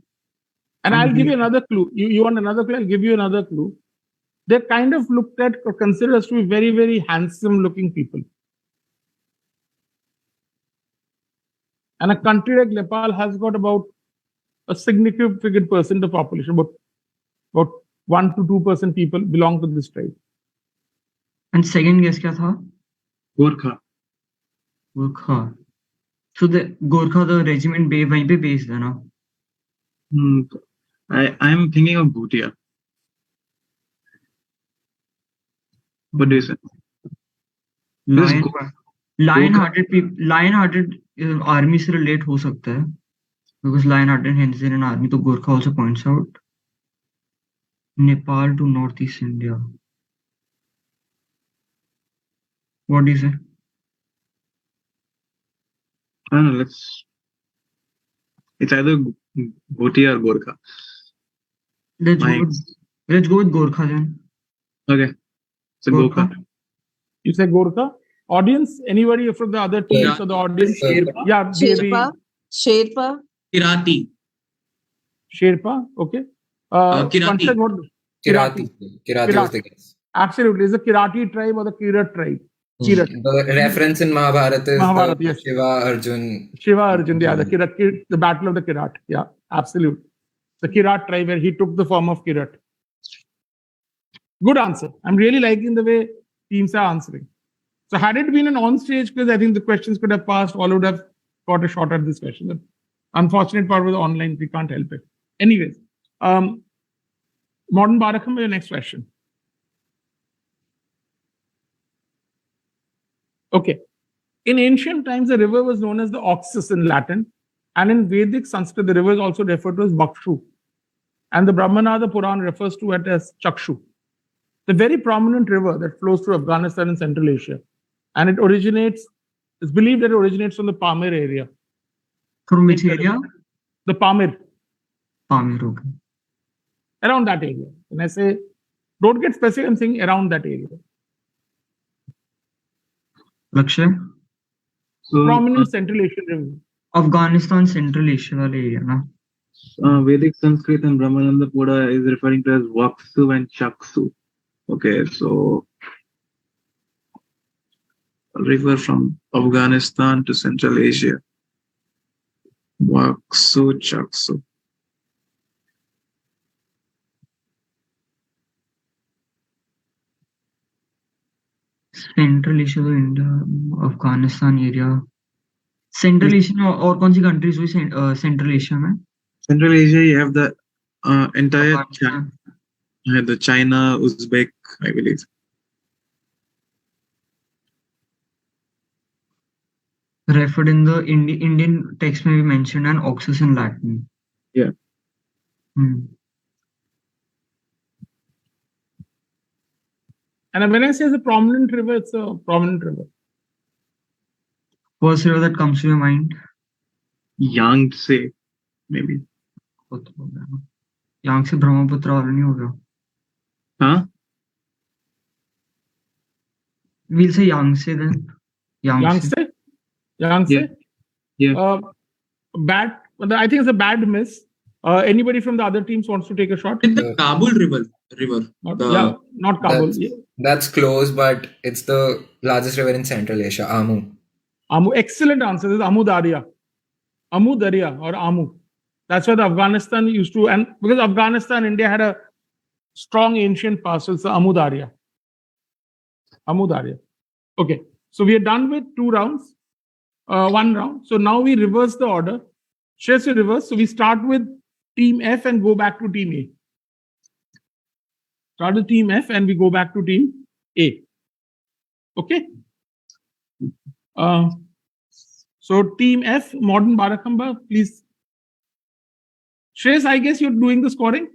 And I'll give you another clue. You want another clue? I'll give you another clue. They're kind of looked at or considered as to be very, very handsome looking people. And a country like Nepal has got about a significant percent of population, about 1 to 2% people belong to this tribe. And second guess kya tha? Gorkha. Gorkha. So the Gorkha, the regiment wahi pe based hai na? I am thinking of Bhutia. What do you say? Lion-hearted people, lion-hearted army se relate ho sakta hai. Because lion-hearted hence in an army, so Gorkha also points out. Nepal to northeast India. What do you say? I don't know, it's either Bhutia or Gorkha. Let's go with Gorkha then. Okay. So Gorkha. You say Gorkha. Audience, anybody from the other teams or the audience? Yeah, Sherpa. Sherpa. Kirati. Sherpa, okay. Kirati. Pankaj, what? Kirati. Kirati was the guess. Absolutely. Is the Kirati tribe or the Kirat tribe? Kirat. The reference in Mahabharata is Mahabharata, the yes. Shiva Arjun. Shiva Arjun, yeah, the Kirat, the battle of the Kirat. Yeah, absolutely. The Kirat tribe where he took the form of Kirat. Good answer. I'm really liking the way teams are answering. So had it been an on-stage quiz, I think the questions could have passed. All would have got a shot at this question. The unfortunate part was online. We can't help it. Anyways, Modern Barakham, your next question. Okay. In ancient times, the river was known as the Oxus in Latin. And in Vedic Sanskrit, the river is also referred to as Bakshu. And the Brahmanada Puran refers to it as Chakshu. The very prominent river that flows through Afghanistan and Central Asia. And it originates, it's believed that it originates from the Pamir area. From which area? The Pamir. Pamir, okay. Around that area. When I say, don't get specific, I'm saying around that area. Lakshay? So, Prominent Central Asian river. Afghanistan, Central Asia wale area, na? Vedic Sanskrit and Brahmananda Pura is referring to as Vaksu and Chaksu. Okay, so a river from Afghanistan to Central Asia. Vaksu, Chaksu. Central Asia, India, Afghanistan area. Central Asia और कौन सी countries हुई Central Asia में? Central Asia, you have the entire China. You have the China, Uzbek, I believe. Referred in the Indian text may be mentioned and Oxus in Latin. Yeah. And when I say it's a prominent river, it's a prominent river. First river that comes to your mind? Yangtze, maybe. Yangtze Brahmaputra वाला नहीं होगा? Huh? We'll say Yangtze then. Yangtze? Yangtze? Yeah. Bad. I think it's a bad miss. Anybody from the other teams wants to take a shot? In the Kabul river. Yeah, not Kabul. That's close, but it's the largest river in Central Asia, Amu. Amu, excellent answer. This is Amu Darya. Amu Darya or Amu. That's why the Afghanistan used to, and because Afghanistan, India had a strong ancient past, so it's the Amu Darya. Amu Darya. Okay, so we are done with 2 rounds, 1 round. So now we reverse the order. Shares will reverse. So we start with Team F and go back to Team A. Start with Team F and we go back to Team A. Okay. So Team F, Modern Barakhamba, please. Shreyas, I guess you're doing the scoring?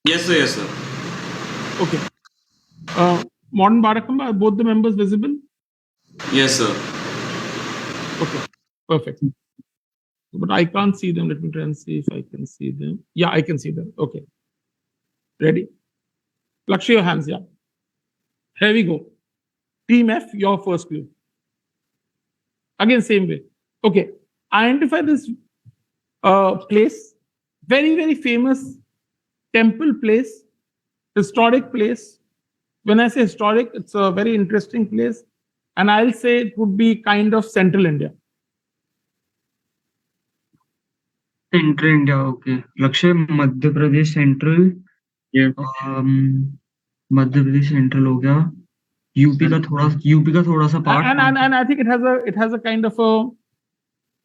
Yes, sir. Yes, sir. Okay. Modern Barakhamba, are both the members visible? Yes, sir. Okay. Perfect. But I can't see them. Let me try and see if I can see them. Yeah, I can see them. Okay. Ready? Lakshay, your hands, yeah. Here we go. Team F, your first clue. Again, same way. Okay. Identify this place. Very, very famous temple place. Historic place. When I say historic, it's a very interesting place. And I'll say it would be kind of Central India. Central India, okay. Lakshay, Madhya Pradesh Central. Yeah. Madhya Pradesh Central हो गया. UP का थोड़ा सा part. And I think it has a kind of a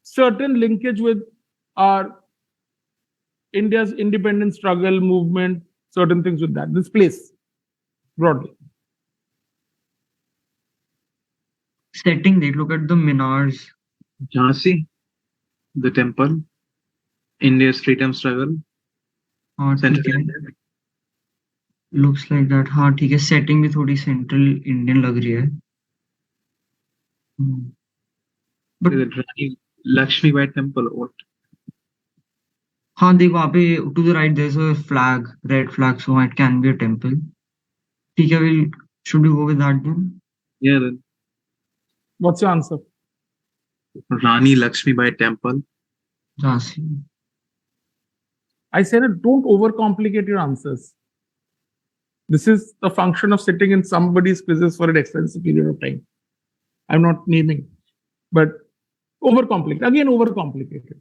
certain linkage with our India's independence struggle movement, certain things with that. This place, broadly. Setting, they look at the minars. Jhansi, the temple, India's freedom struggle. Central India. Looks like that. हाँ ठीक है. Setting भी थोड़ी Central Indian लग रही है. But is it Lakshmi Bai temple or what? हाँ देख वहाँ पे to the right there's a flag, red flag, so it can be a temple. Should we go with that then? Yeah, then What's your answer? Rani Lakshmi Bai Temple. Jhansi. I said it, don't overcomplicate your answers. This is a function of sitting in somebody's quizzes for an extensive period of time. I'm not naming, but overcomplicate. Again, overcomplicated.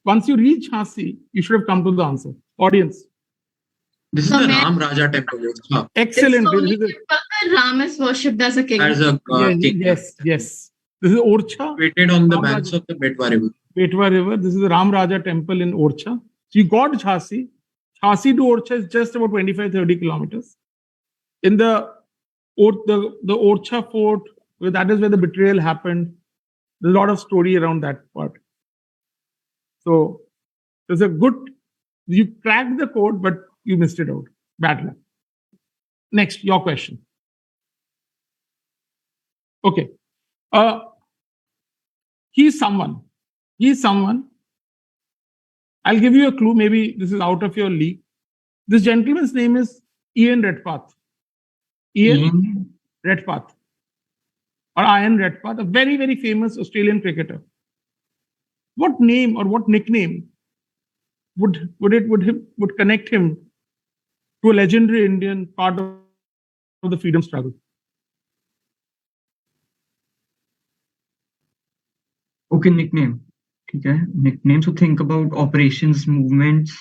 Once you reach Jhansi, you should have come to the answer. Audience. This is the Ram Raja temple. Huh. Excellent. It's the This only is temple where Ram is worshipped as a king. As a king. yes. This is Orcha. Situated on the Ram banks Raja- of the Betwa River. Betwa River. This is the Ram Raja temple in Orcha. So you got Jhansi. Jhansi to Orcha is just about 25-30 kilometers. In the Orcha fort, that is where the betrayal happened. There's a lot of story around that part. So there's a good, you cracked the code, but you missed it out. Bad luck. Next, your question. Okay. He's someone. I'll give you a clue. Maybe this is out of your league. This gentleman's name is Ian Redpath. Ian Redpath. Or Ian Redpath, a very, very famous Australian cricketer. What name or what nickname would connect him to a legendary Indian part of the freedom struggle? Okay, nickname. Okay, nickname. So think about operations, movements.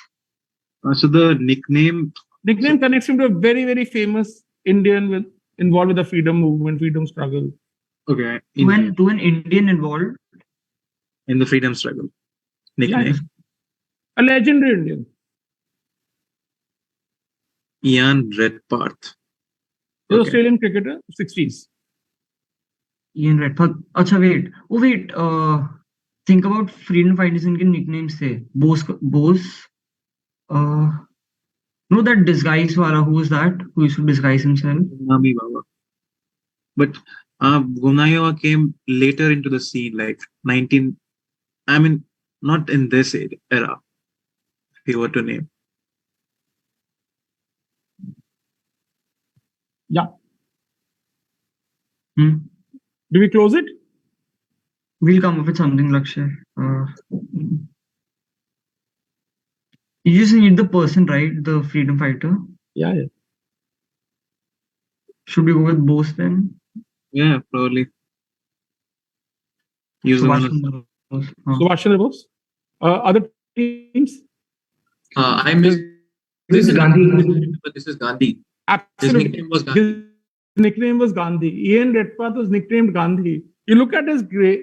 So the nickname connects him to a very, very famous Indian involved with the freedom movement, freedom struggle. Okay. To an Indian involved in the freedom struggle. Nickname. Yeah. A legendary Indian. Ian Redpath. The Australian cricketer, 60s. Ian Redpath. Acha, wait. Oh, wait. Think about freedom fighters in nicknames. Say Bose. No, that disguise wala. Who is that? Who used to disguise himself? Nami Baba. But Gunayava came later into the scene, like not in this era, if you were to name. Yeah. Do we close it? We'll come up with something, Lakshay. You just need the person, right? The freedom fighter. Yeah. Should we go with Bose then? Yeah, probably. Use Subhash Chandra Bose. Other teams? I missed. This is Gandhi. But this is Gandhi. Absolutely. His nickname was Gandhi. His nickname was Gandhi. Ian Redpath was nicknamed Gandhi. You look at his grail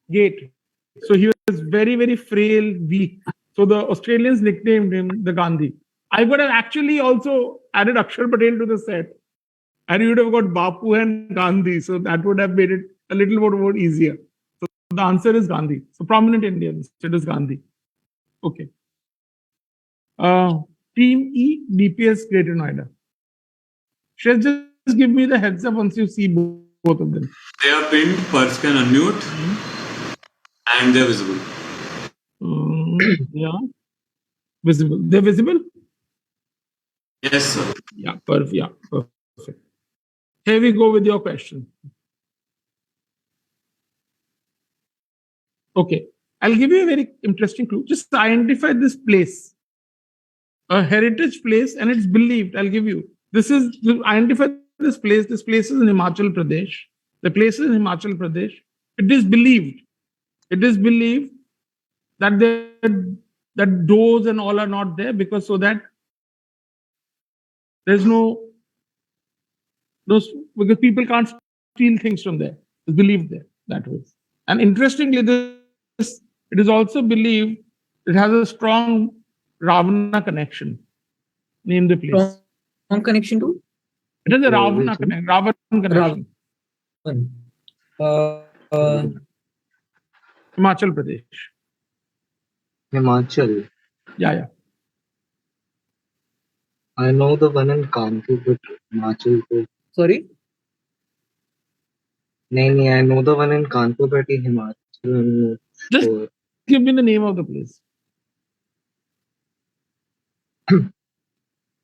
gait. So he was very, very frail, weak. So the Australians nicknamed him the Gandhi. I would have actually also added Akshar Patel to the set. And you would have got Bapu and Gandhi. So that would have made it a little more easier. So the answer is Gandhi. So prominent Indians. It is Gandhi. Okay. Team E, DPS Greater Noida. Just give me the heads up once you see both of them. They are pinned, Purse can unmute, and they're visible. Yeah. Visible. They're visible? Yes, sir. Yeah, perfect. Here we go with your question. Okay. I'll give you a very interesting clue. Just identify this place. A heritage place, and it's believed. I'll give you. Identify this place. This place is in Himachal Pradesh. The place is in Himachal Pradesh. It is believed that that doors and all are not there because there's because people can't steal things from there. It's believed there that way. And interestingly, it is also believed it has a strong Ravana connection. Name the place. Strong connection to? It is a Ravana connection. Himachal Pradesh. Himachal. Yeah. I know the one in Kanpur, but Himachal. Sorry? No, I know the one in Kanpur, but Himachal. Just give me the name of the place.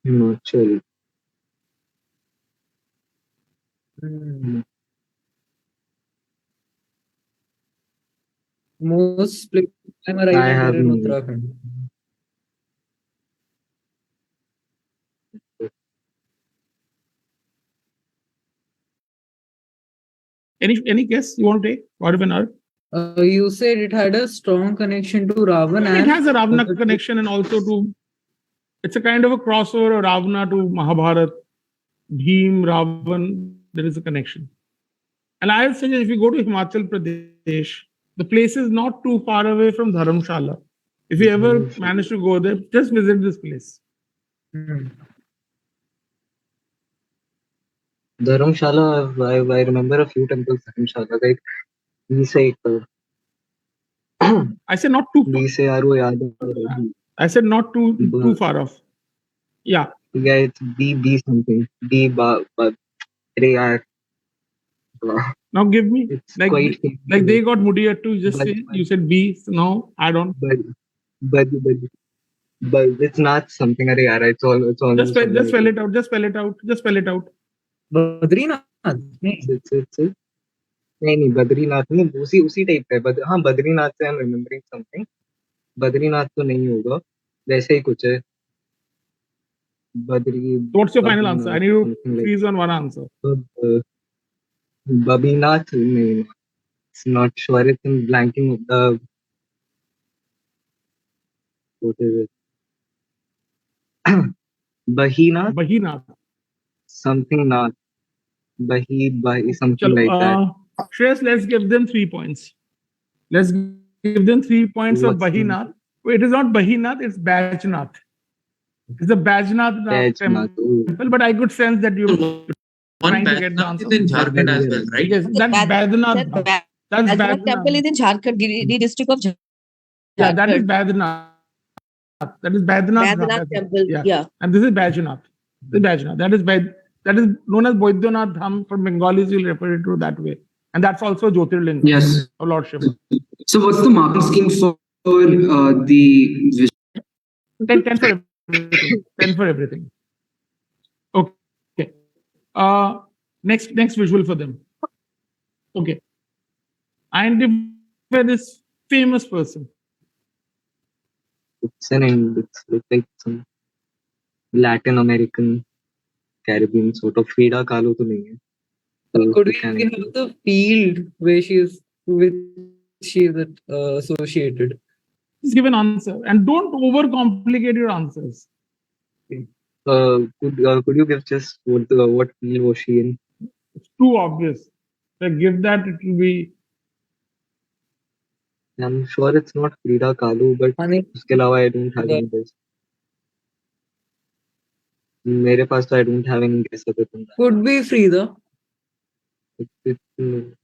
Himachal. Most split climber I I have in no. Uttarakhand. Any guess you want to take? Gaurav? You said it had a strong connection to Ravan It and has a Ravana connection and also to, it's a kind of a crossover of Ravana to Mahabharata, Bhim, Ravan, there is a connection. And I would suggest if you go to Himachal Pradesh, the place is not too far away from Dharamshala. If you ever manage to go there, just visit this place. Dharamshala, I remember a few temples. Dharamshala, like I said not too far. I said not too far off. Yeah. Yeah, it's B something. B ba yaar. Now give me It's like quite like they got Mudia too. Just say you said B. So now I don't. But it's not something. Arey yaar, it's all. Just spell it out. Just spell it out. Just spell it out. Badrinath. It's नहीं बद्रीनाथ में उसी type का है हाँ बद्रीनाथ से I am remembering something Badrinath तो नहीं होगा वैसे ही कुछ है Badri What's your final answer? I need to freeze on one answer. Babinath, no, it's not sure. It's in blanking. What is it? Bahinath. Something not. Bahi, something like that. Shreyas, let's give them 3 points. Let's give them 3 points of Bahinath. It is not Bahinath, it's Bajnath. It's the Bajnath temple, but I could sense that you're trying to get the answer. In Jharkhand as well, right? Yes, that's Bajnath. That's Bajnath temple is in Jharkhand, Giridi district of Jharkhand. Yeah, that is Bajnath. That is Bajnath. Bajnath temple, yeah. And this is Bajnath. This is Bajnath. That is known as Boidyanath Dham. For Bengalis, you'll refer to it that way. And that's also Jyotirlinga. Yes. Of Lord Shiva. So what's the marking scheme for the 10 for everything. 10 for everything. Okay. Next visual for them. Okay. Identify this famous person. It's like some Latin American, Caribbean sort of Frida Kahlo to nahi hai. So could we have the field where she is associated? Just give an answer and don't overcomplicate your answers. Could you give just what field was she in? It's too obvious. Like give that, it will be. I'm sure it's not Frida Kahlo, but uske alawa I don't have any guess. मेरे पास तो I don't have any guess other than that. Could be Frida.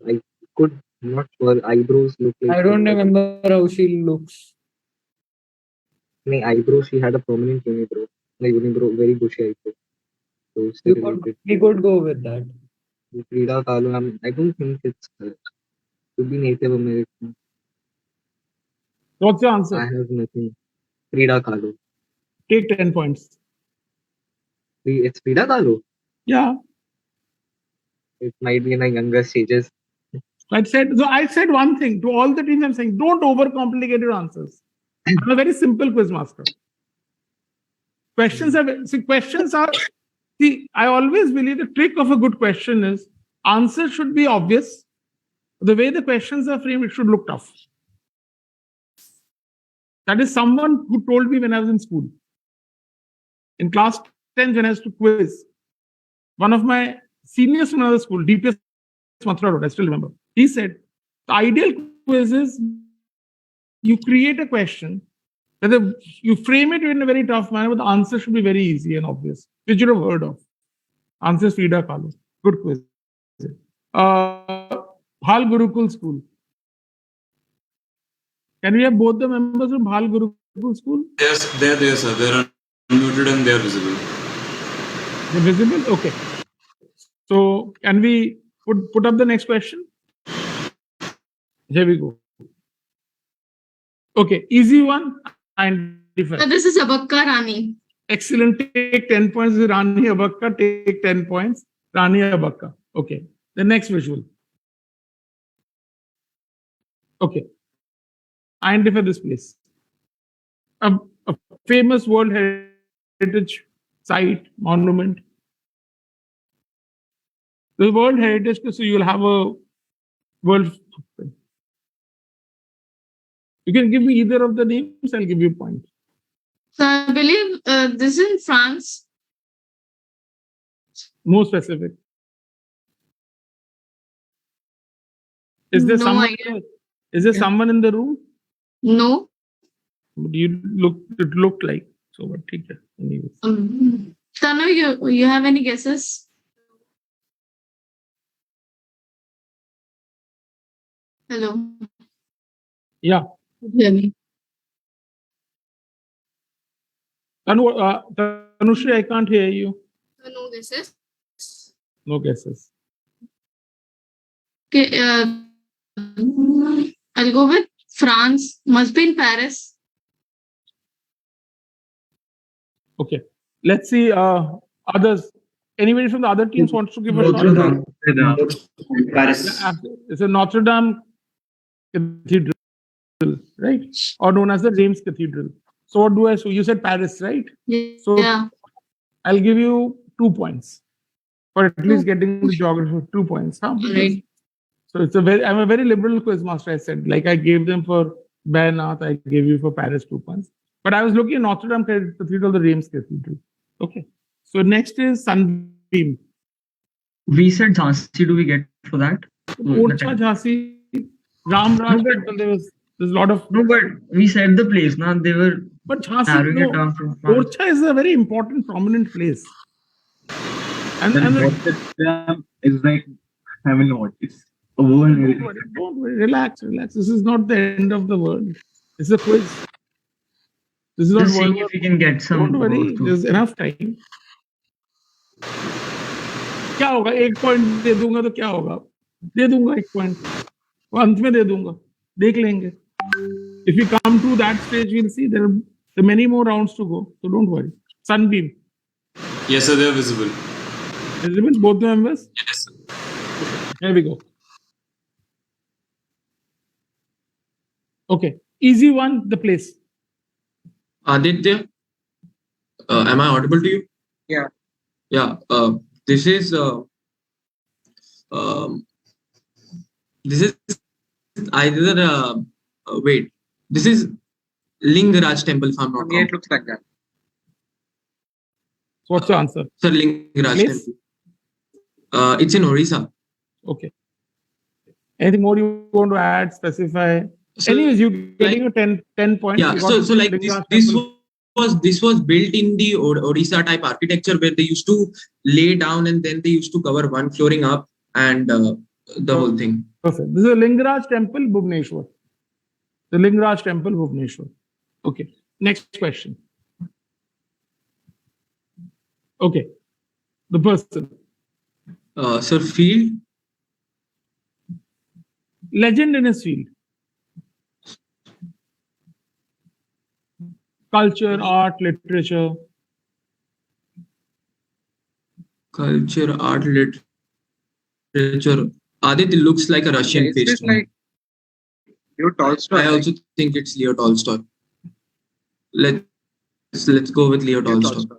I could not sure. Eyebrows look like. I don't remember how she looks. No, eyebrows. She had a prominent unibrow, like unibrow, very bushy eyebrow. So we could go with that. Frida Kahlo. I don't think it's her. Could be Native American. What's your answer? I have nothing. Frida Kahlo. Take 10 points. It's Frida Kahlo. Yeah. It might be in a younger stages. I said one thing to all the teams. I'm saying don't overcomplicate your answers. I'm a very simple quiz master. Questions are. See, I always believe the trick of a good question is answer should be obvious. The way the questions are framed, it should look tough. That is someone who told me when I was in school. In class 10, when I used to quiz, one of my seniors from another school, DPS Mathura Road, I still remember. He said, the ideal quiz is you create a question, whether you frame it in a very tough manner, but the answer should be very easy and obvious, which you have heard of. Answer is Frida Kahlo. Good quiz. Bhal Gurukul School. Can we have both the members of Bhal Gurukul School? Yes, they're there, sir. They're unmuted and they're visible. They're visible? Okay. So can we put up the next question? Here we go. Okay, easy one. This is Abakka Rani. Excellent. Take 10 points. Rani Abakka. Take 10 points. Rani Abakka. Okay. The next visual. Okay. Identify this place. A famous World Heritage Site, monument. The World Heritage, so you'll have a world. You can give me either of the names, I'll give you a point. So I believe this is in France. More specific. Is there No someone? idea. Is there someone in the room? No. But it looked like. So what? Take it. Anyways. Tanu, you have any guesses? Hello. Yeah. Hear me. Tanushri, I can't hear you. No guesses. No guesses. Okay. I'll go with France. Must be in Paris. Okay. Let's see. Others. Anybody from the other teams wants to give a Notre shot? Dame. Paris. Yeah, it's a Notre Dame Cathedral, right? Or known as the Reims Cathedral. So what do I say? You said Paris, right? So Yeah. I'll give you 2 points for at least getting the geography. 2 points. Huh? Right. So I'm a very liberal quiz master. I said, like I gave them for Bayernat, I gave you for Paris 2 points. But I was looking at Notre Dame Cathedral, the Reims Cathedral. Okay. So next is Sunbeam. We said Jhansi. Do we get for that? Orcha, Jhansi, Ram Raj Temple. There's a lot of. No, but we said the place. Now they were. But Jhansi, narrowing no, it down from Orcha is a very important, prominent place. And Notre Dame is like heaven what is. Don't worry, relax. This is not the end of the world. This is a quiz. This is not Just World seeing War. if we can get some. Don't worry, there's enough time. क्या होगा? 1 point दे दूंगा तो क्या होगा? दे दूंगा 1 point. वो अंत में दे दूंगा. देख लेंगे. If we come to that stage, we'll see there are many more rounds to go. So don't worry. Sunbeam. Yes, sir, they are visible. Visible, both the members? Yes, sir. Here we go. Okay. Easy one, the place. Aditya, am I audible to you? Yeah. Yeah. This is either wait. This is Lingaraj Temple, if I'm not Yeah, wrong. it looks like that. What's the answer? Sir, Lingaraj Place? Temple. It's in Orissa. Okay. Anything more you want to add, specify? So, Anyways, you getting a 10 points. Yeah. You got So like Lingaraj this Temple. was built in the Odisha type architecture where they used to lay down and then they used to cover one flooring up and the whole thing. Perfect. This is a Lingaraj Temple, Bhubaneswar. The Lingaraj Temple, Bhubaneswar. Okay. Next question. Okay. The person. Sir, field. Legend in his field. Culture, art, literature. Culture, art, literature. Aditya looks like a Russian Is face. this like Leo Tolstoy? I also think it's Leo Tolstoy. Let's go with Leo Tolstoy.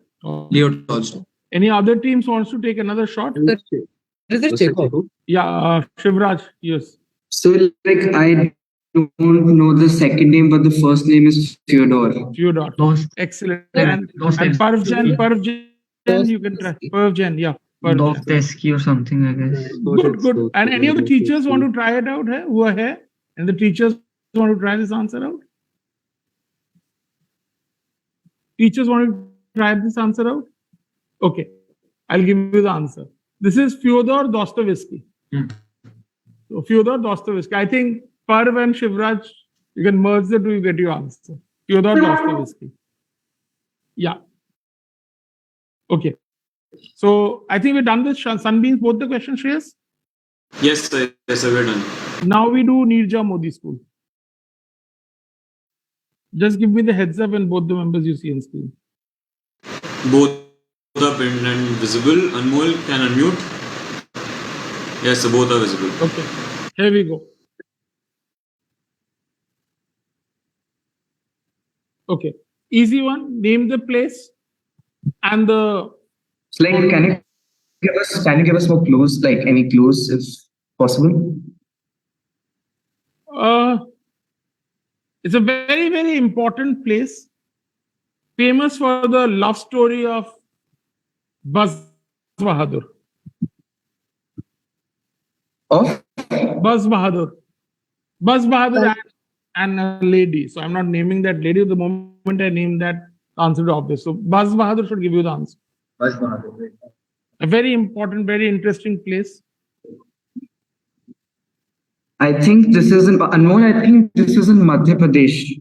Leo Tolstoy. Any other teams wants to take another shot? Is it Chekhov? Yeah, Shivraj, yes. So, like, I don't know the second name, but the first name is Fyodor. Fyodor. Excellent. And Parvjan, you can try. Parvjan, yeah. Dostoevsky or something, I guess. Good. And any of the teachers want to try it out? Who are here? And the teachers want to try this answer out? Teachers want to try this answer out? Okay. I'll give you the answer. This is Fyodor Dostoevsky. So Fyodor Dostoevsky. I think Parv and Shivraj, you can merge the two, you get your answer. Fyodor Dostoevsky. Yeah. Okay. So I think we're done with Sunbeams, both the questions, Shreyas? Yes, sir. Yes, sir, we're done. Now we do Nirja Modi School. Just give me the heads up when both the members you see on screen. Both are pinned and visible. Anmol can unmute. Yes, sir, both are visible. Okay, here we go. Okay, easy one. Name the place and the. Like, can you give us more clues? Like any clues, if possible? It's a very, very important place, famous for the love story of Buzz Bahadur. Of? Buzz Bahadur. Buzz Bahadur and a lady. So I'm not naming that lady. The moment I name that, the answer is obvious. So Buzz Bahadur should give you the answer. Buzz Bahadur. A very important, very interesting place. I think this is in Anmol. I think this is in Madhya Pradesh.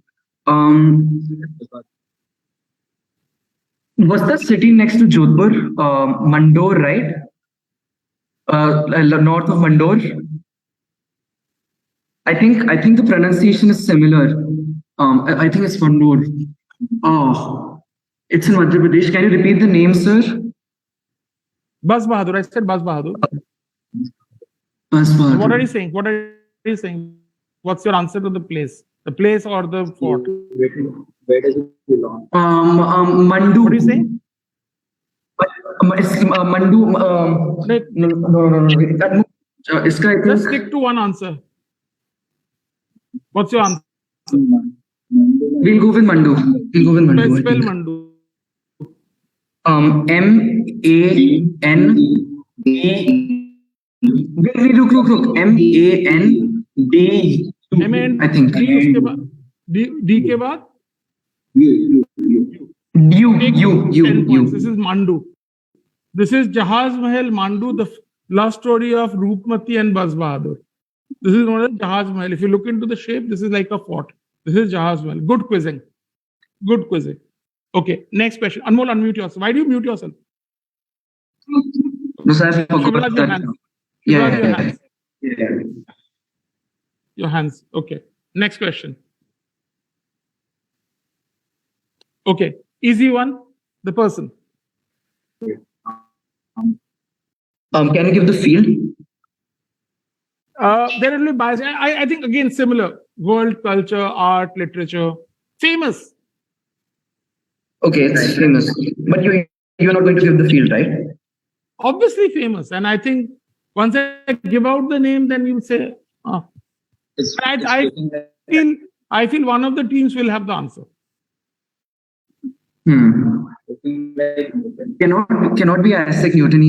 Was the city next to Jodhpur? Mandor, right? North of Mandor. I think the pronunciation is similar. I think it's Mandor. Oh, it's in Madhya Pradesh. Can you repeat the name, sir? Buzz Bahadur. I said Buzz Bahadur. Buzz Bahadur. What are you saying? What are you saying? What's your answer to the place? The place or the fort? Where does it belong? Mandu. What are you saying? Mandu. No. Just stick to one answer. What's your answer? We'll go with Mandu. Spell Mandu. Look. M-A-N-D. I think. D के बाद? U. This is Mandu. This is Jahaz Mahal Mandu, the love story of Roopmati and Buzz Bahadur. This is known as Jahaz Mahal. If you look into the shape, this is like a fort. This is Jahaz Mahal. Good quizzing. Okay, next question. Anmol, unmute yourself. Why do you mute yourself? No, sir, I forgot that. Yeah. Your hands. Okay. Next question. Okay. Easy one. The person. Can you give the field? There will be bias. I think again similar. World, culture, art, literature. Famous. Okay, it's famous. But you're not going to give the field, right? Obviously famous. And I think once I give out the name, then you'll say, I feel one of the teams will have the answer. Cannot be Isaac Newton.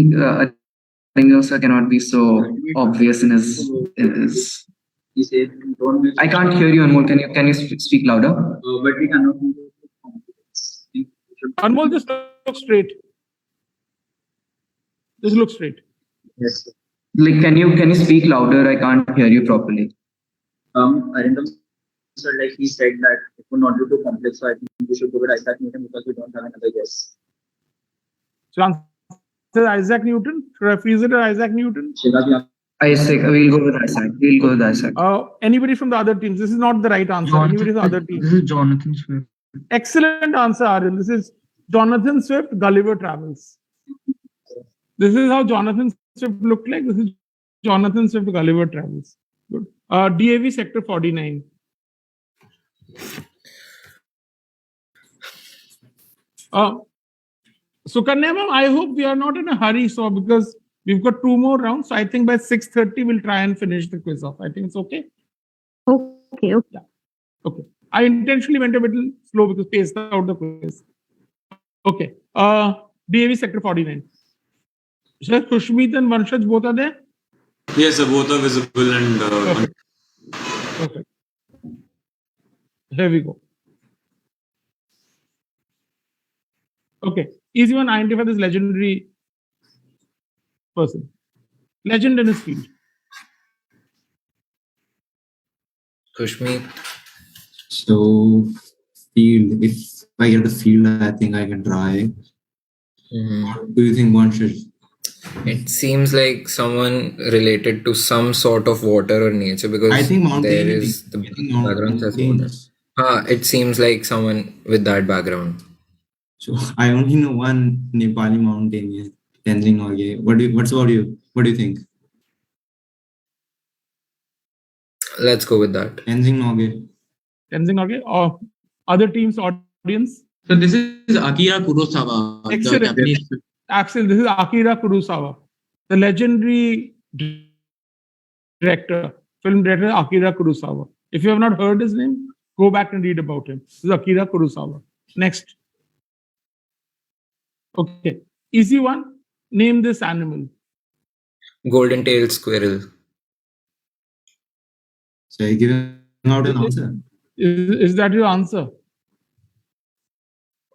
Sir cannot be so obvious in his. He said, I can't hear you, Anmol. Can you speak louder? But we cannot. Anmol, just look straight. Just look straight. Yes. Like, can you speak louder? I can't hear you properly. Arindam sir, like he said that it would not be too complex, so I think we should go with Isaac Newton because we don't have another guess. So answer Isaac Newton. Should I freeze it at Isaac Newton? Isaac. We'll go with Isaac. Anybody from the other teams? This is not the right answer. Anybody from the other teams? This is Jonathan Swift. Excellent answer, Aryan. This is Jonathan Swift, Gulliver Travels. This is how Jonathan Swift looked like. This is Jonathan Swift, Gulliver Travels. Good. DAV Sector 49. Sukanya ma'am, I hope we are not in a hurry. So because we've got 2 more rounds, so I think by 6:30 we'll try and finish the quiz off. I think it's okay. Okay. Yeah. Okay. I intentionally went a little slow because paced out the quiz. Okay. DAV Sector 49. Sir, Khushmeet and Vanshaj both are there? Yes, sir, both are visible and. Perfect. Here we go. Okay. Easy one. Identify this legendary person. Legend in his field. Khushmeet. So, field. If I get the field, I think I can try. Do you think one should? It seems like someone related to some sort of water or nature because I think mountain. there is the background says water. It seems like someone with that background. So I only know one Nepali mountain, Tenzing Norgay. What's about you? What do you think? Let's go with that. Tenzing Norgay. Tenzing Norgay or other teams, audience? So this is Akira Kurosawa, the Excellent. Japanese. Excellent. This is Akira Kurosawa, the legendary director, film director Akira Kurosawa. If you have not heard his name, go back and read about him. This is Akira Kurosawa. Next. Okay. Easy one. Name this animal. Golden-tailed squirrel. So you're giving out an answer. Is that your answer?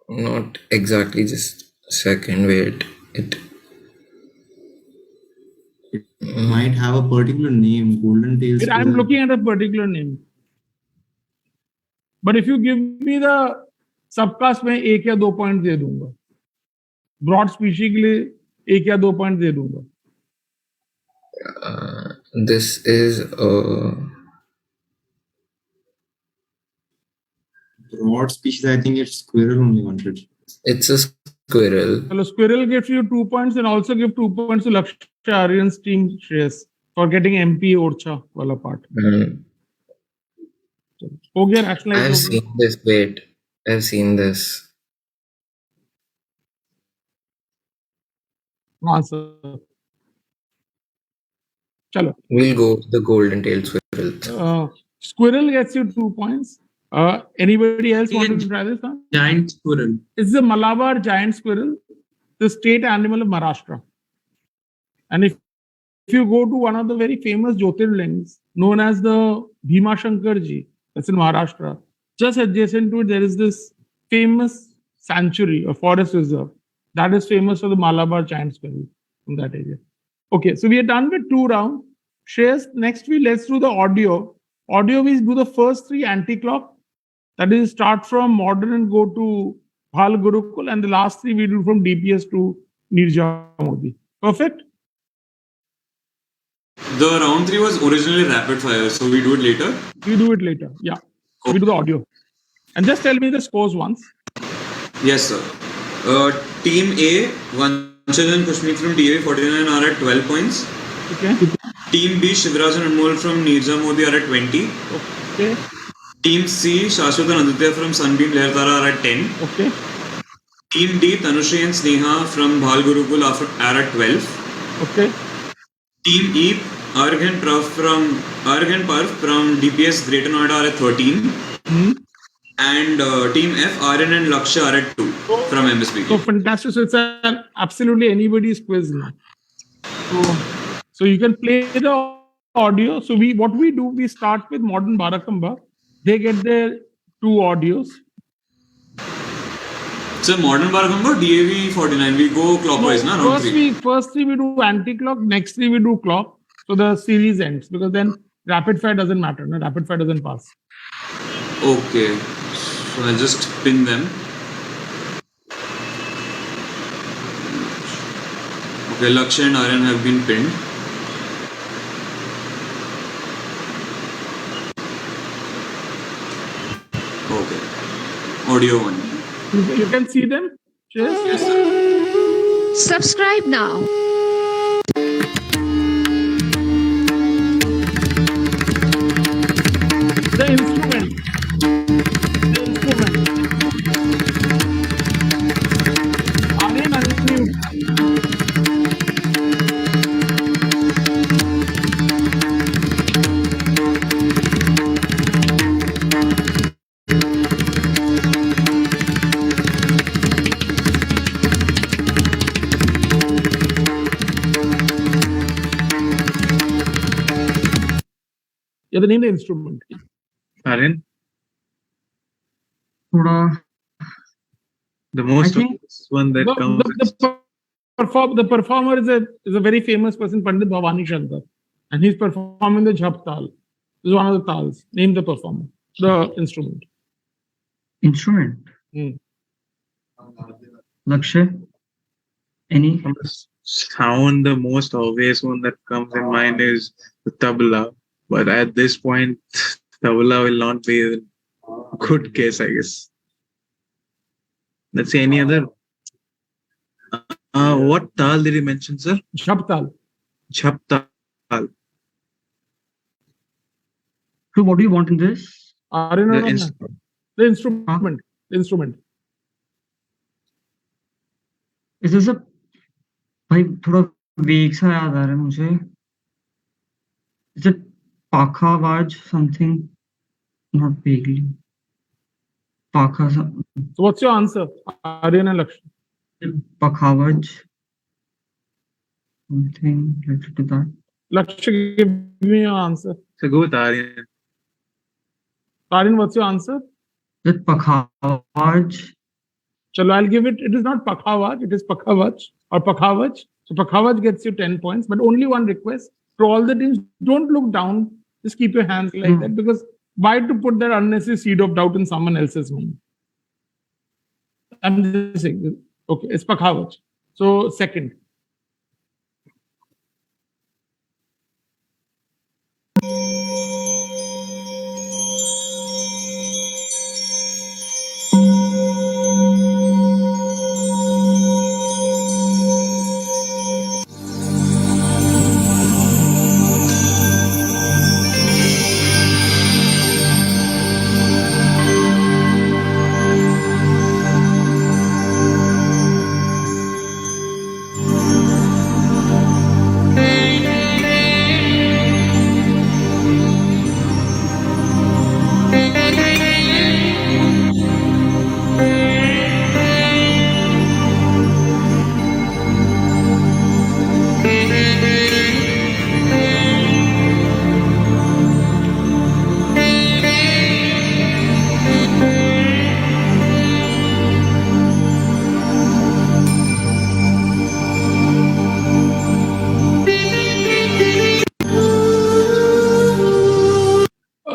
Not exactly. Just a second. Wait. It might have a particular name. Golden-tailed squirrel. I'm looking at a particular name. But if you give me the subcast, मैं 1 या 2 points दे दूंगा. Broad species के लिए 1 या 2 points दे दूंगा. This is broad species. I think it's squirrel only wanted. It's a squirrel. Hello, squirrel gives you 2 points and also give 2 points to Lakshya Aryan's team, Shreyas, for getting MP Orcha wala part. हो गया rationalize. I've seen this. Wait, I've seen this. Answer. Chalo. We'll go with the golden-tailed squirrel. Squirrel gets you 2 points. Anybody else want to try this? Huh? Giant squirrel. It's the Malabar giant squirrel, the state animal of Maharashtra. And if you go to one of the very famous Jyotirlings, known as the Bhima Shankarji, that's in Maharashtra, just adjacent to it, there is this famous sanctuary, a forest reserve, that is famous for the Malabar giant squirrel from that area. Okay, so we are done with 2 rounds. Shreyas, next let's do the audio. Audio, we do the first 3 anti-clock. That is, start from modern and go to Bhal Gurukul, and the last 3 we do from DPS to Nirja Modi. Perfect? The round 3 was originally rapid fire, so we do it later? We do it later, yeah. Okay. We do the audio. And just tell me the scores once. Yes, sir. Team A, Vanchal and Kushmeet from DAV 49 are at 12 points. Okay. Team B, Shivraj and Anmol from Nirja Modi are at 20. Okay. Team C, Shashwat and Aditya from Sunbeam Lehrtara are at 10. Okay. Team D, Tanushri and Sneha from Bhal Gurukul are at 12. Okay. Team E, Arg and Parv from DPS Greater Noida are at 13. And Team F, Aryan and Lakshya are at 2 from MSP. So fantastic. So it's an absolutely anybody's quiz now. So you can play the audio. So what we do, we start with Modern Barakamba. They get their 2 audios. So Modern Barakamba, DAV 49. We go clockwise, na? Round 3. First 3 we do anti-clock. Next 3 we do clock. So the series ends because then rapid fire doesn't matter. No? Rapid fire doesn't pass. Okay. So I'll just pin them. Okay, Lakshya and Aryan have been pinned. Okay. Audio 1. You can see them? Yes, sir. Subscribe now. The instrument. Aryan, unmute. Yeah, the name of the instrument. Aryan? Thoda. The most obvious one that comes. The performer is a very famous person, Pandit Bhavani Shankar, and he's performing the Jhap Tal. This is one of the tals. Name the performer, the instrument. Instrument. Lakshya. Any? Sound, the most obvious one that comes in mind is the tabla. But at this point, tabla will not be a good case, I guess. Let's see, any other? What tal did you mention, sir? Jhap Tal. Jhap Tal. So what do you want in this? The instrument. Instrument. Is this a भाई थोड़ा weak सा याद आ रहा है मुझे. Is it Pakhavaj something? Not vaguely. Pakha. So what's your answer, Aryan and Lakshya? Pakhavaj. Something related to that. Lakshya, give me your answer. So go with Aryan. Aryan, what's your answer? Is it Pakhavaj? Chalo, I'll give it. It is not Pakhavaj. It is Pakhavaj or Pakhavaj. So Pakhavaj gets you 10 points. But only one request to all the teams: don't look down. Just keep your hands like that, because why to put that unnecessary seed of doubt in someone else's mind? I'm just saying. Okay, it's Pakhavaj. So second.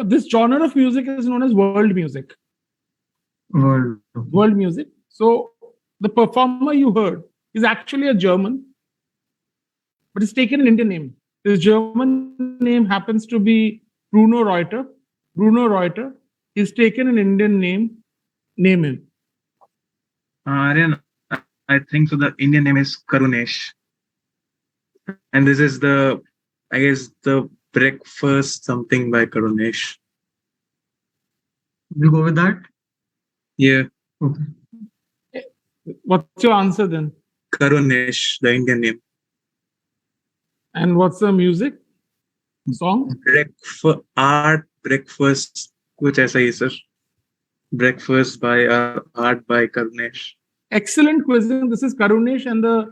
This genre of music is known as world music. World music. So the performer you heard is actually a German, but it's taken an Indian name. His German name happens to be Bruno Reuter. Bruno Reuter. He's taken an Indian name. Name him. Aryan, I think so. The Indian name is Karunesh. And this is the, I guess, the breakfast something by Karunesh. You go with that? Yeah. Okay. What's your answer then? Karunesh, the Indian name. And what's the music? Song? Breakfast, कुछ ऐसा ही sir. Breakfast by Art by Karunesh. Excellent quizzing. This is Karunesh, and the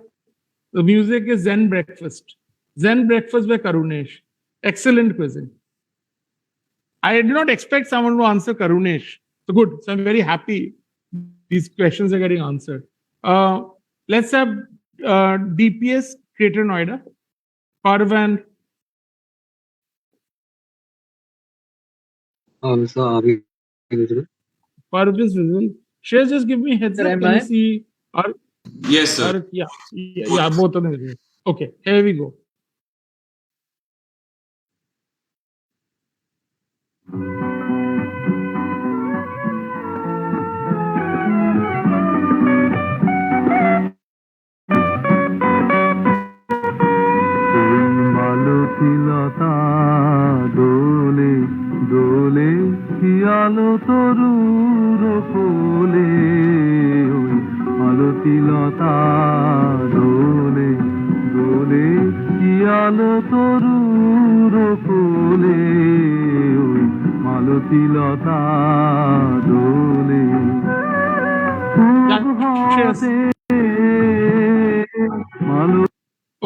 music is Zen Breakfast. Zen Breakfast by Karunesh. Excellent quizzing. I did not expect someone to answer Karunesh. So good. So I'm very happy these questions are getting answered. Let's have DPS Greater Noida. Parv. So are we visible? Parv is visible. Shreyas, just give me a heads up. Am Can I? you see? Yes, sir. Yeah, both of them. Visible. Okay, here we go. মালতীলতা দোলে দোলে শিয়ালো তরুর কোলে ওই মালতীলতা দোলে দোলে শিয়ালো তরুর কোলে ওই মালতীলতা দোলে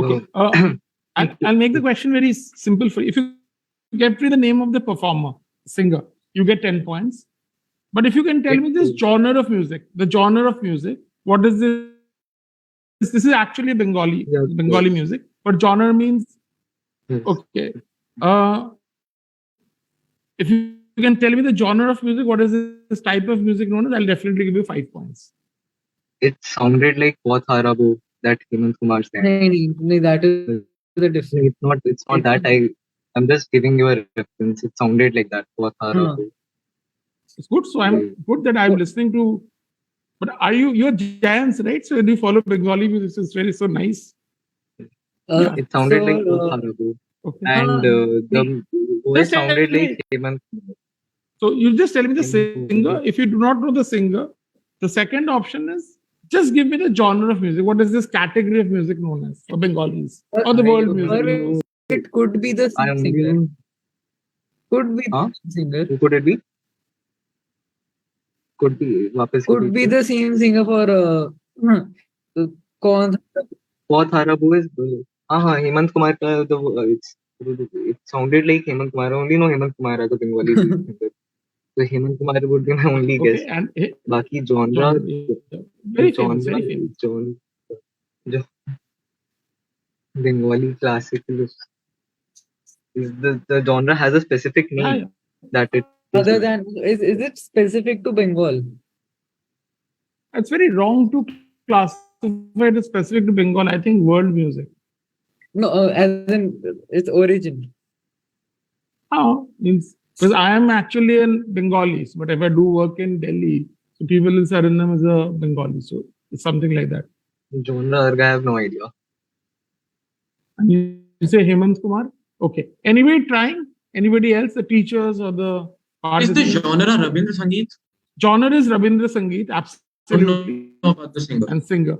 Okay. I'll make the question very simple for you. If you get me the name of the performer, singer, you get 10 points. But if you can tell me this genre of music, the genre of music, what is this? This is actually Bengali music, but genre means okay. If you can tell me the genre of music, what is this type of music known as, I'll definitely give you 5 points. It sounded like What Harabo that Hemant Kumar sang. No, that is the difference. It's not that. I'm just giving you a reference. It sounded like that. What Harabo. It's good. So I'm good that I'm listening to. But you're giants, right? So do you follow Bengali music? It's really so nice. It sounded like What Harabo. Okay. And voice sounded like Hemant. So you just tell me the singer. If you do not know the singer, the second option is just give me the genre of music. What is this category of music known as for Bengalis or the world music? It could be the I am singer. Could be the singer. Who could it be? Could be. Could be the same singer for कौन Fourth Harabu is Hemant Kumar ka it sounded like Hemant Kumar. I only know Hemant Kumar as a Bengali singer. So Hemant Kumar would be my only guess. And Baki genre, very famous, very famous. Bengali classical is the genre has a specific name that it. Other than is it specific to Bengal? It's very wrong to classify it as specific to Bengal. I think world music. No, as in its origin. Means because I am actually in Bengali, but if I do work in Delhi, so people will say Arindam is a Bengali. So it's something like that. Genre, I have no idea. And you say Hemant Kumar? Okay. Anybody trying? Anybody else? The teachers or the Is the genre Rabindra Sangeet? Genre is Rabindra Sangeet, absolutely. No, about the singer. And singer.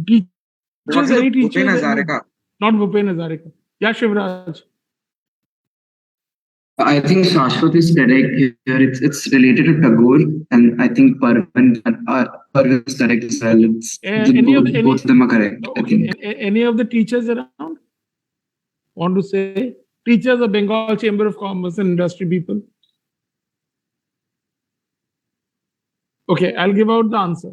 Teachers, any teachers? Bhupen Hazarika. Not Bhupen Hazarika. Yeah, Shivraj. I think Shashwat is correct here. It's related to Tagore, and I think Parvin is correct as well. Both of them are correct. I think. Any of the teachers around want to say? Teachers of Bengal Chamber of Commerce and Industry people. Okay, I'll give out the answer.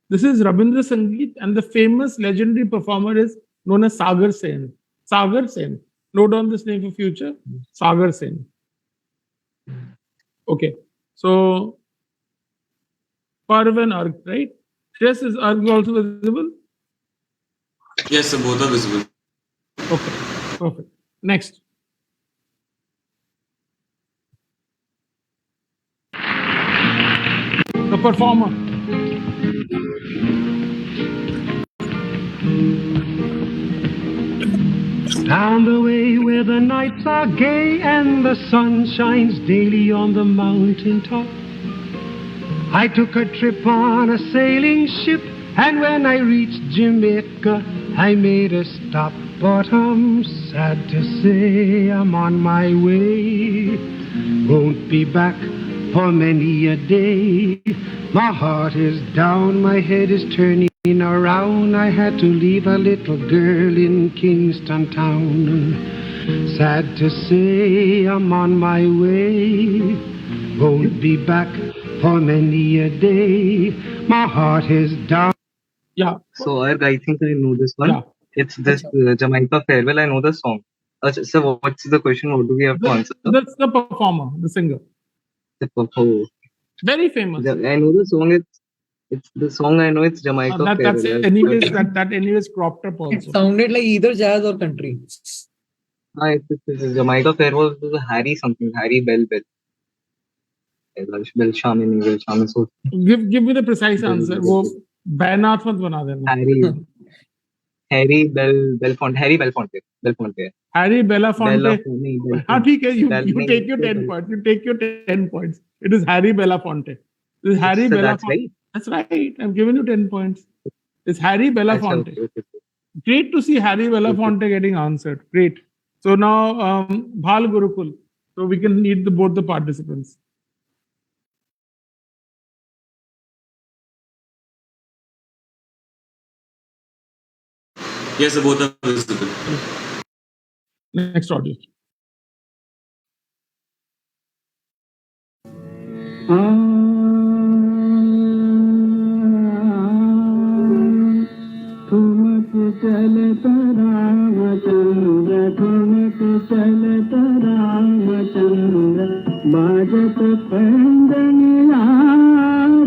This is Rabindra Sangeet, and the famous legendary performer is known as Sagar Sen. Sagar Sen. Note down this name for future. Sagar Sen. Okay, so Parv and Arg, right? Yes, is Arg also visible? Yes, sir, both are visible. Okay, perfect. Next. The performer. Down the way where the nights are gay and the sun shines daily on the mountain top, I took a trip on a sailing ship, and when I reached Jamaica, I made a stop. But I'm sad to say I'm on my way, won't be back for many a day. My heart is down, my head is turning around. I had to leave a little girl in Kingston town. Sad to say I'm on my way, won't be back for many a day. My heart is down. Yeah. So I think I know this one. Yeah. It's this Jamaica Farewell. I know the song. So what's the question? What do we have to answer? That's the performer, the singer. The performer. Very famous. I know the song. It's the song I know. It's Jamaica That's Farewell. anyways cropped up also. It sounded like either jazz or country. It's Jamaica Farewell. It was Harry something. Harry Bell. Belsham. So Give me the precise answer. वो बैनाथ मत बना देना. Harry Belafonte. Harry Belafonte. Harry Belafonte. हाँ ठीक है. You take your 10 points. You take your 10 points. It is Harry Belafonte. It is Harry So Belafonte. that's right. That's right. I've given you 10 points. It's Harry Belafonte. Okay. Great to see Harry Belafonte getting answered. Great. So now Bhal Gurukul. So we can meet both the participants. Yes, sir, both are visible. Next audio. ठुमक चलत रामचंद्र ठुमक चलत रामचंद्र बाजत पंजनिया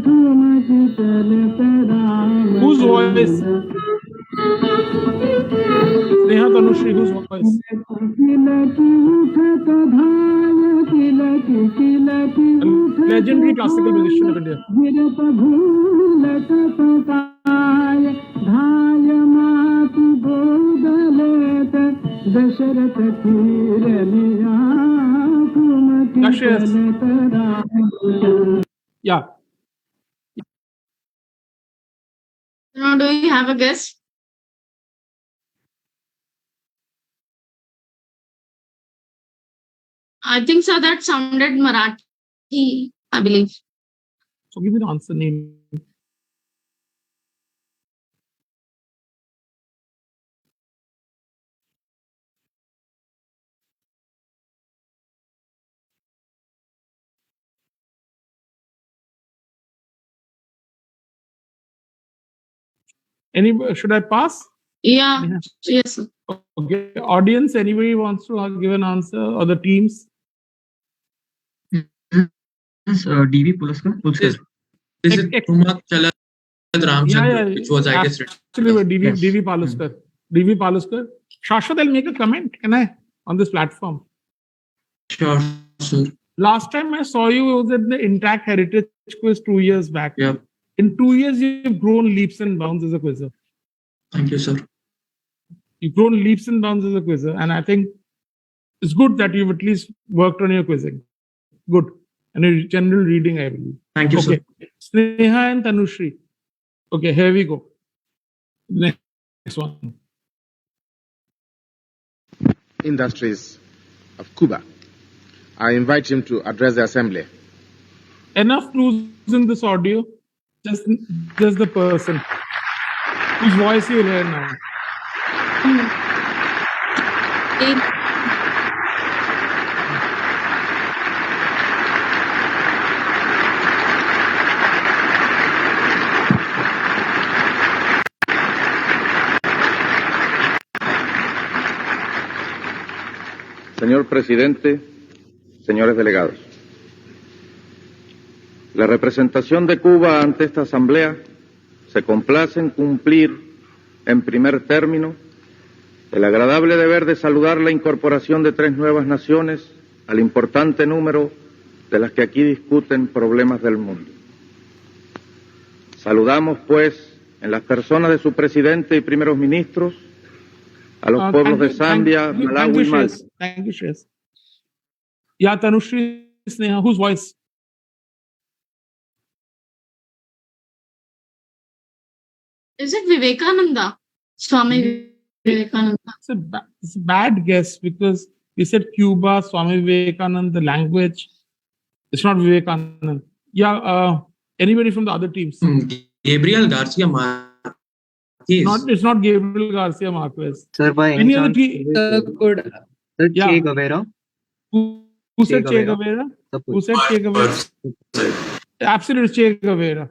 ठुमक चलत Ramchandra. Whose voice? Sneha Tanushree, whose voice? Legendary classical musician of India. Yeah. Now, do you have a guess? I think so. That sounded Marathi, I believe. So give me the answer name. Anybody, should I pass? Yeah. Yes. Sir. Okay. Audience, anybody wants to give an answer, or the teams? This DV Pulaskar. This is Tumak Chalad Ramchandra, which was, I guess, actually DV Palaskar. DV Palaskar. Shashwat, I'll make a comment, can I, on this platform? Sure, sir. Last time I saw you was at the Intact Heritage Quiz 2 years back. Yeah. In 2 years, you've grown leaps and bounds as a quizzer. Thank you, sir. You've grown leaps and bounds as a quizzer, and I think it's good that you've at least worked on your quizzing. Good. And your general reading, I believe. Thank you, okay. sir. Sneha and Tanushri. Okay, here we go. Next one. Industries of Cuba. I invite him to address the assembly. Enough clues in this audio. Just the person whose voice you'll hear now. Señor presidente, señores delegados, la representación de Cuba ante esta asamblea se complace en cumplir, en primer término, el agradable deber de saludar la incorporación de 3 nuevas naciones al importante número de las que aquí discuten problemas del mundo. Saludamos, pues, en las personas de su presidente y primeros ministros, a los pueblos de Zambia, Malawi y Malta. Thank you, Shreyas. Yeah, Tanushri, Sneha, whose voice? Is it Vivekananda? Swami Vivekananda. It's a bad guess because we said Cuba, Swami Vivekananda, the language. It's not Vivekananda. Yeah, anybody from the other teams? Gabriel Garcia Marquez. It's not Gabriel Garcia Marquez. Sir, by any other chance, team? Sir, Che Guevara. Who said Che Guevara? Who said Che Guevara? Absolutely, Che Guevara.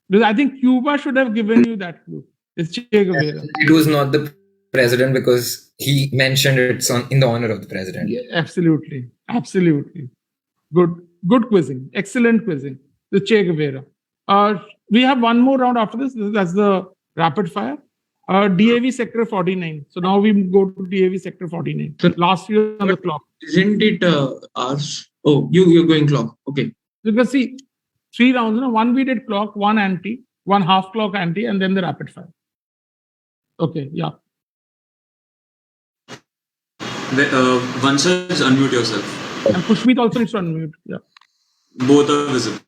Because I think Cuba should have given you that clue. It's Che Guevara. It was not the president because he mentioned it's in the honor of the president. Yeah, absolutely. Good quizzing. Excellent quizzing. The Che Guevara. We have one more round after this. That's the rapid fire. DAV sector 49. So now we go to DAV sector 49. Sir, last year on the clock. Isn't it ours? Oh, you're going clock. Okay. You can see 3 rounds. One we did clock, one anti, one half clock anti, and then the rapid fire. Okay, yeah. Vansaj, unmute yourself. And Pushmeet also needs to unmute. Yeah. Both are visible.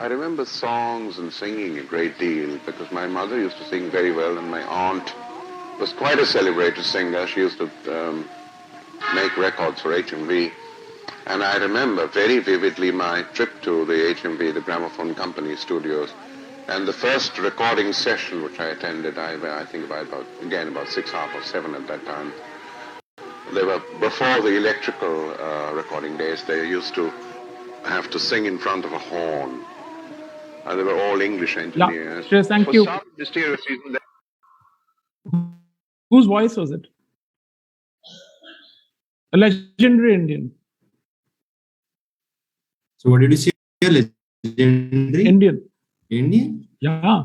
I remember songs and singing a great deal because my mother used to sing very well and my aunt was quite a celebrated singer. She used to make records for HMV. And I remember very vividly my trip to the HMV, the Gramophone Company studios, and the first recording session which I attended, I think about 6, half or 7 at that time. They were before the electrical recording days. They used to have to sing in front of a horn. They were all English engineers. Yeah, thank For you. some mysterious reason, Whose voice was it? A legendary Indian. So what did you say? Legendary? Indian. Yeah.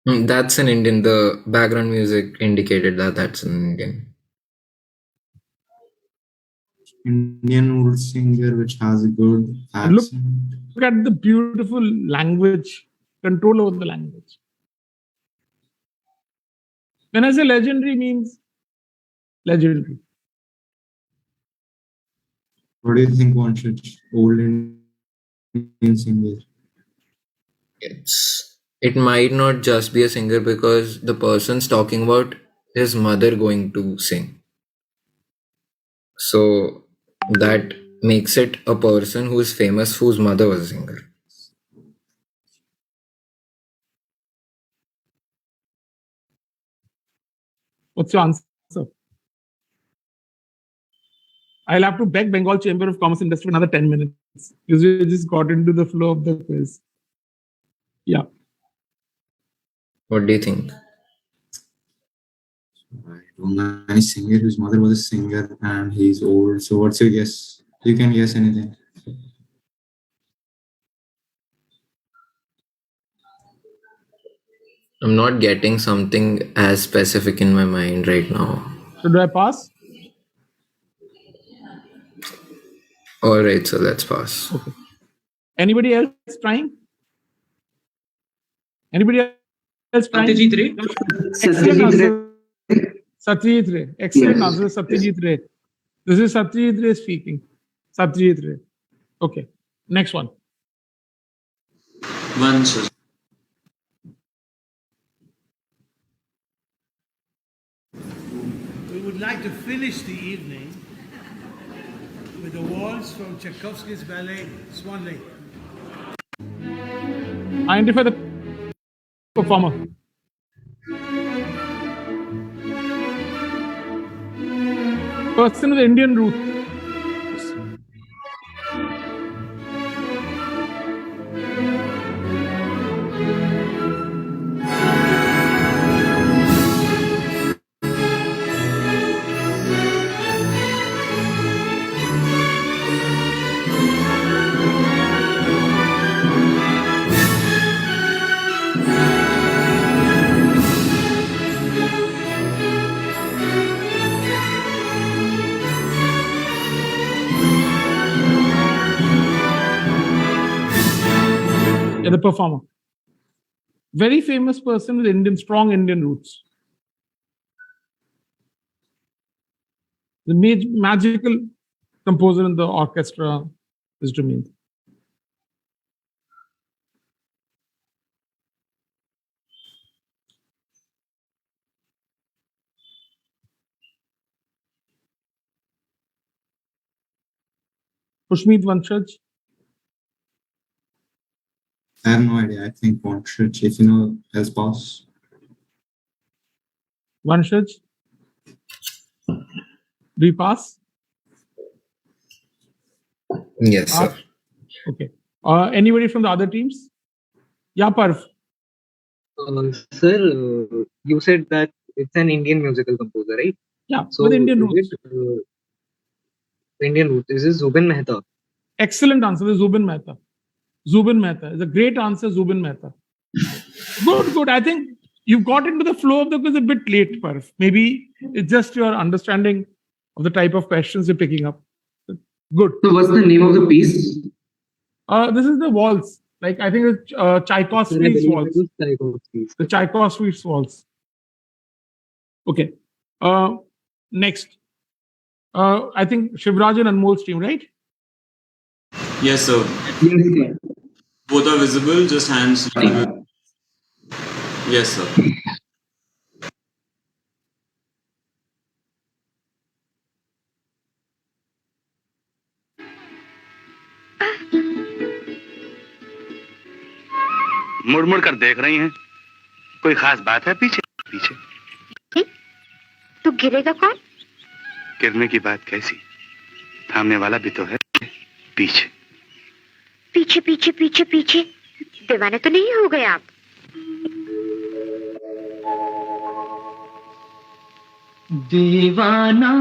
That's an Indian. The background music indicated that that's an Indian. Indian old singer which has a good And look accent. at the beautiful language, control over the language. When I say legendary, means legendary. What do you think, Vanshaj? Old Indian singer. It might not just be a singer because the person's talking about his mother going to sing. So that makes it a person who is famous whose mother was a singer. What's your answer? I'll have to beg Bengal Chamber of Commerce Industry for another 10 minutes because we just got into the flow of the quiz. Yeah. What do you think? I don't know any singer whose mother was a singer and he's old. So what's your guess? You can guess anything. I'm not getting something as specific in my mind right now. So do I pass? All right, so let's pass. Okay. Anybody else trying? Anybody else trying? Satyajit Ray. Excellent answer. Satyajit Ray. Excellent Yes. answer, Satyajit Ray. This is Satyajit Ray speaking. Satyajit Ray. Okay. Next one. Vanshaj. We would like to finish the evening with a waltz from Tchaikovsky's ballet Swan Lake. Identify the performer. Person with Indian roots. The performer. Very famous person with strong Indian roots. The magical composer in the orchestra is Jameen. Pushmeet Vanshaj. I have no idea. I think Vanshaj, if you know, else pass. Vanshaj. Do you pass? Yes, sir. Okay. Anybody from the other teams? Yeah, Parv. Sir, you said that it's an Indian musical composer, right? Yeah, So with Indian is roots. it, Indian roots. Is it Zubin Mehta? Excellent answer. This is Zubin Mehta. Zubin Mehta is a great answer. Zubin Mehta. Good. I think you've got into the flow of the quiz a bit late, Parv. Maybe it's just your understanding of the type of questions you're picking up. Good. So what's the name of the piece? This is the waltz. Like I think it's Tchaikovsky's waltz. The Tchaikovsky's waltz. Okay. Next. I think Shivraj and Anmol's team, right? Yes, sir. Yes, sir. Both are visible, just hands. Yes, sir. मुड़ मुड़ कर देख रही हैं। कोई खास बात है पीछे पीछे? तो गिरेगा कौन? गिरने की बात कैसी? थामने वाला भी तो है पीछे। पीछे पीछे पीछे पीछे दीवाने तो नहीं हो गए आप? दीवाना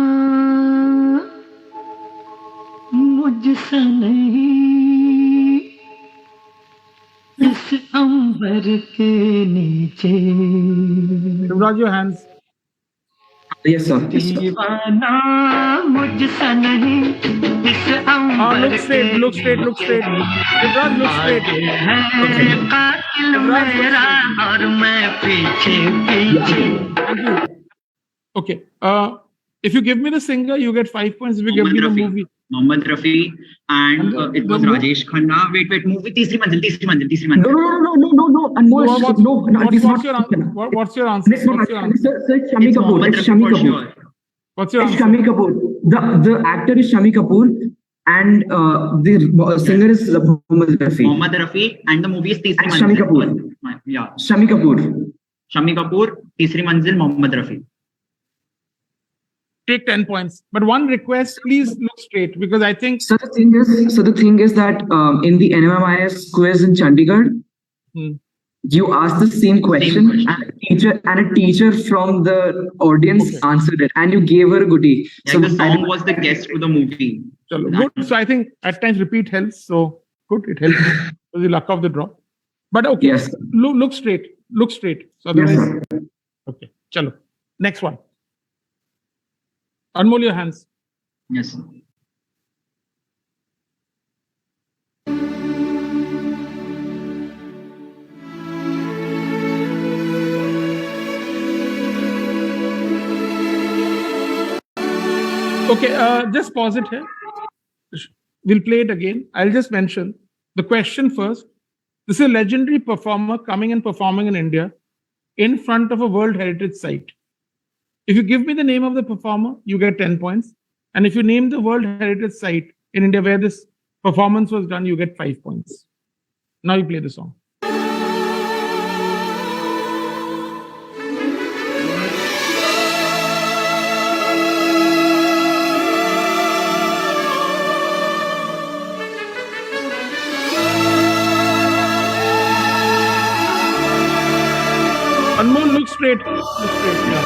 मुझसे नहीं, इस अंबर के नीचे। Shivraj, your hands. Yes, sir. दीवाना मुझसा नहीं इस अंबर Look straight, look straight, look straight. Shivraj, look straight. है कातिल मेरा और मैं पीछे पीछे. Okay. If you give me the singer, you get 5 points. If you give me the movie. Mohammad Rafi and it was Rajesh Khanna. Wait, movie तीसरी मंजिल. No. Anmol, What's this is not. your answer? What's your answer? Sir, it's Shami Kapoor. It's Shami Kapoor. What's your It's answer? Shami Kapoor. The actor is Shami Kapoor, and the singer is Mohammad Rafi. Mohammad Rafi and the movie is तीसरी And Shami मंजिल. Kapoor. Yeah. Shami Kapoor. Shami Kapoor, तीसरी मंजिल, Mohammad Rafi. Take 10 points. But one request, please look straight because I think. So the thing is that in the NMIS quiz in Chandigarh, you asked the same question, and a teacher from the audience answered it, and you gave her a goodie. Yeah, the song was the guest to the movie. Good. So I think at times repeat helps. So good, it helps. For the luck of the draw. But okay, yes. Look straight. Look straight. So otherwise, okay. Chalo. Next one. Anmol, your hands. Yes. Okay, just pause it here. We'll play it again. I'll just mention the question first. This is a legendary performer coming and performing in India in front of a World Heritage Site. If you give me the name of the performer, you get 10 points. And if you name the World Heritage Site in India where this performance was done, you get 5 points. Now you play the song. Anmol, look straight. Look straight, yeah.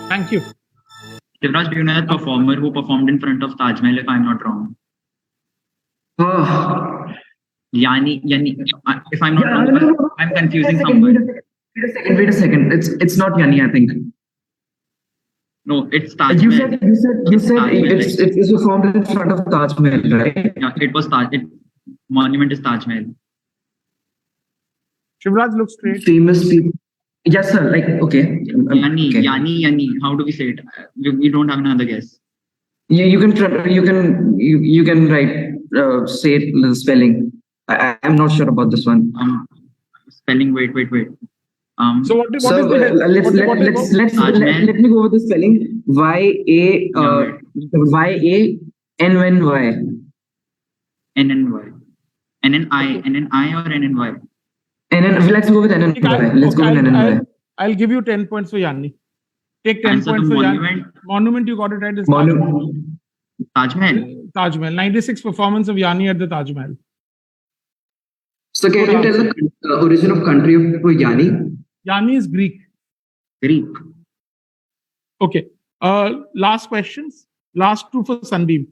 Thank you. Shivraj, do you know that performer who performed in front of Taj Mahal, if I'm not wrong? Yani, if I'm not wrong, I'm confusing someone. Wait a second. It's not Yani, I think. No, it's Taj You Mahal. said it's performed in front of Taj Mahal, right? Yeah, it was Taj. Monument is Taj Mahal. Shivraj, look straight. Famous people. Yes, sir. Like, okay. Yani. How do we say it? We don't have another guess. You can write say it, the spelling. I'm not sure about this one. Spelling. Wait. So what is let me go with the spelling. Y-A-N-N-Y. N-N-Y. N-N-I or N-N-Y? Let's go with N-N-Y. Let's go with N-N-Y. I'll give you 10 points for Yani. Take 10 Answer points the for monument. Yani. Monument, you got it right. Is Taj Mahal. Taj Mahal. 96 performance of Yani at the Taj Mahal. So can you tell the origin of country of Yani? Yani is Greek. Greek. Okay. Last questions. Last two for Sandeep.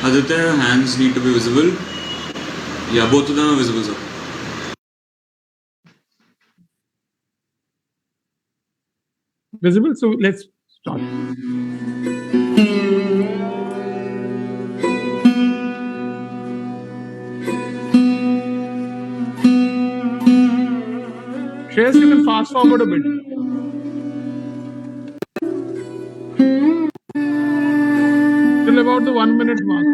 Aditya, your hands need to be visible. Yeah, both of them are visible, sir. Visible? So let's start. Shreyas, you can fast forward a bit. Till about the 1 minute mark.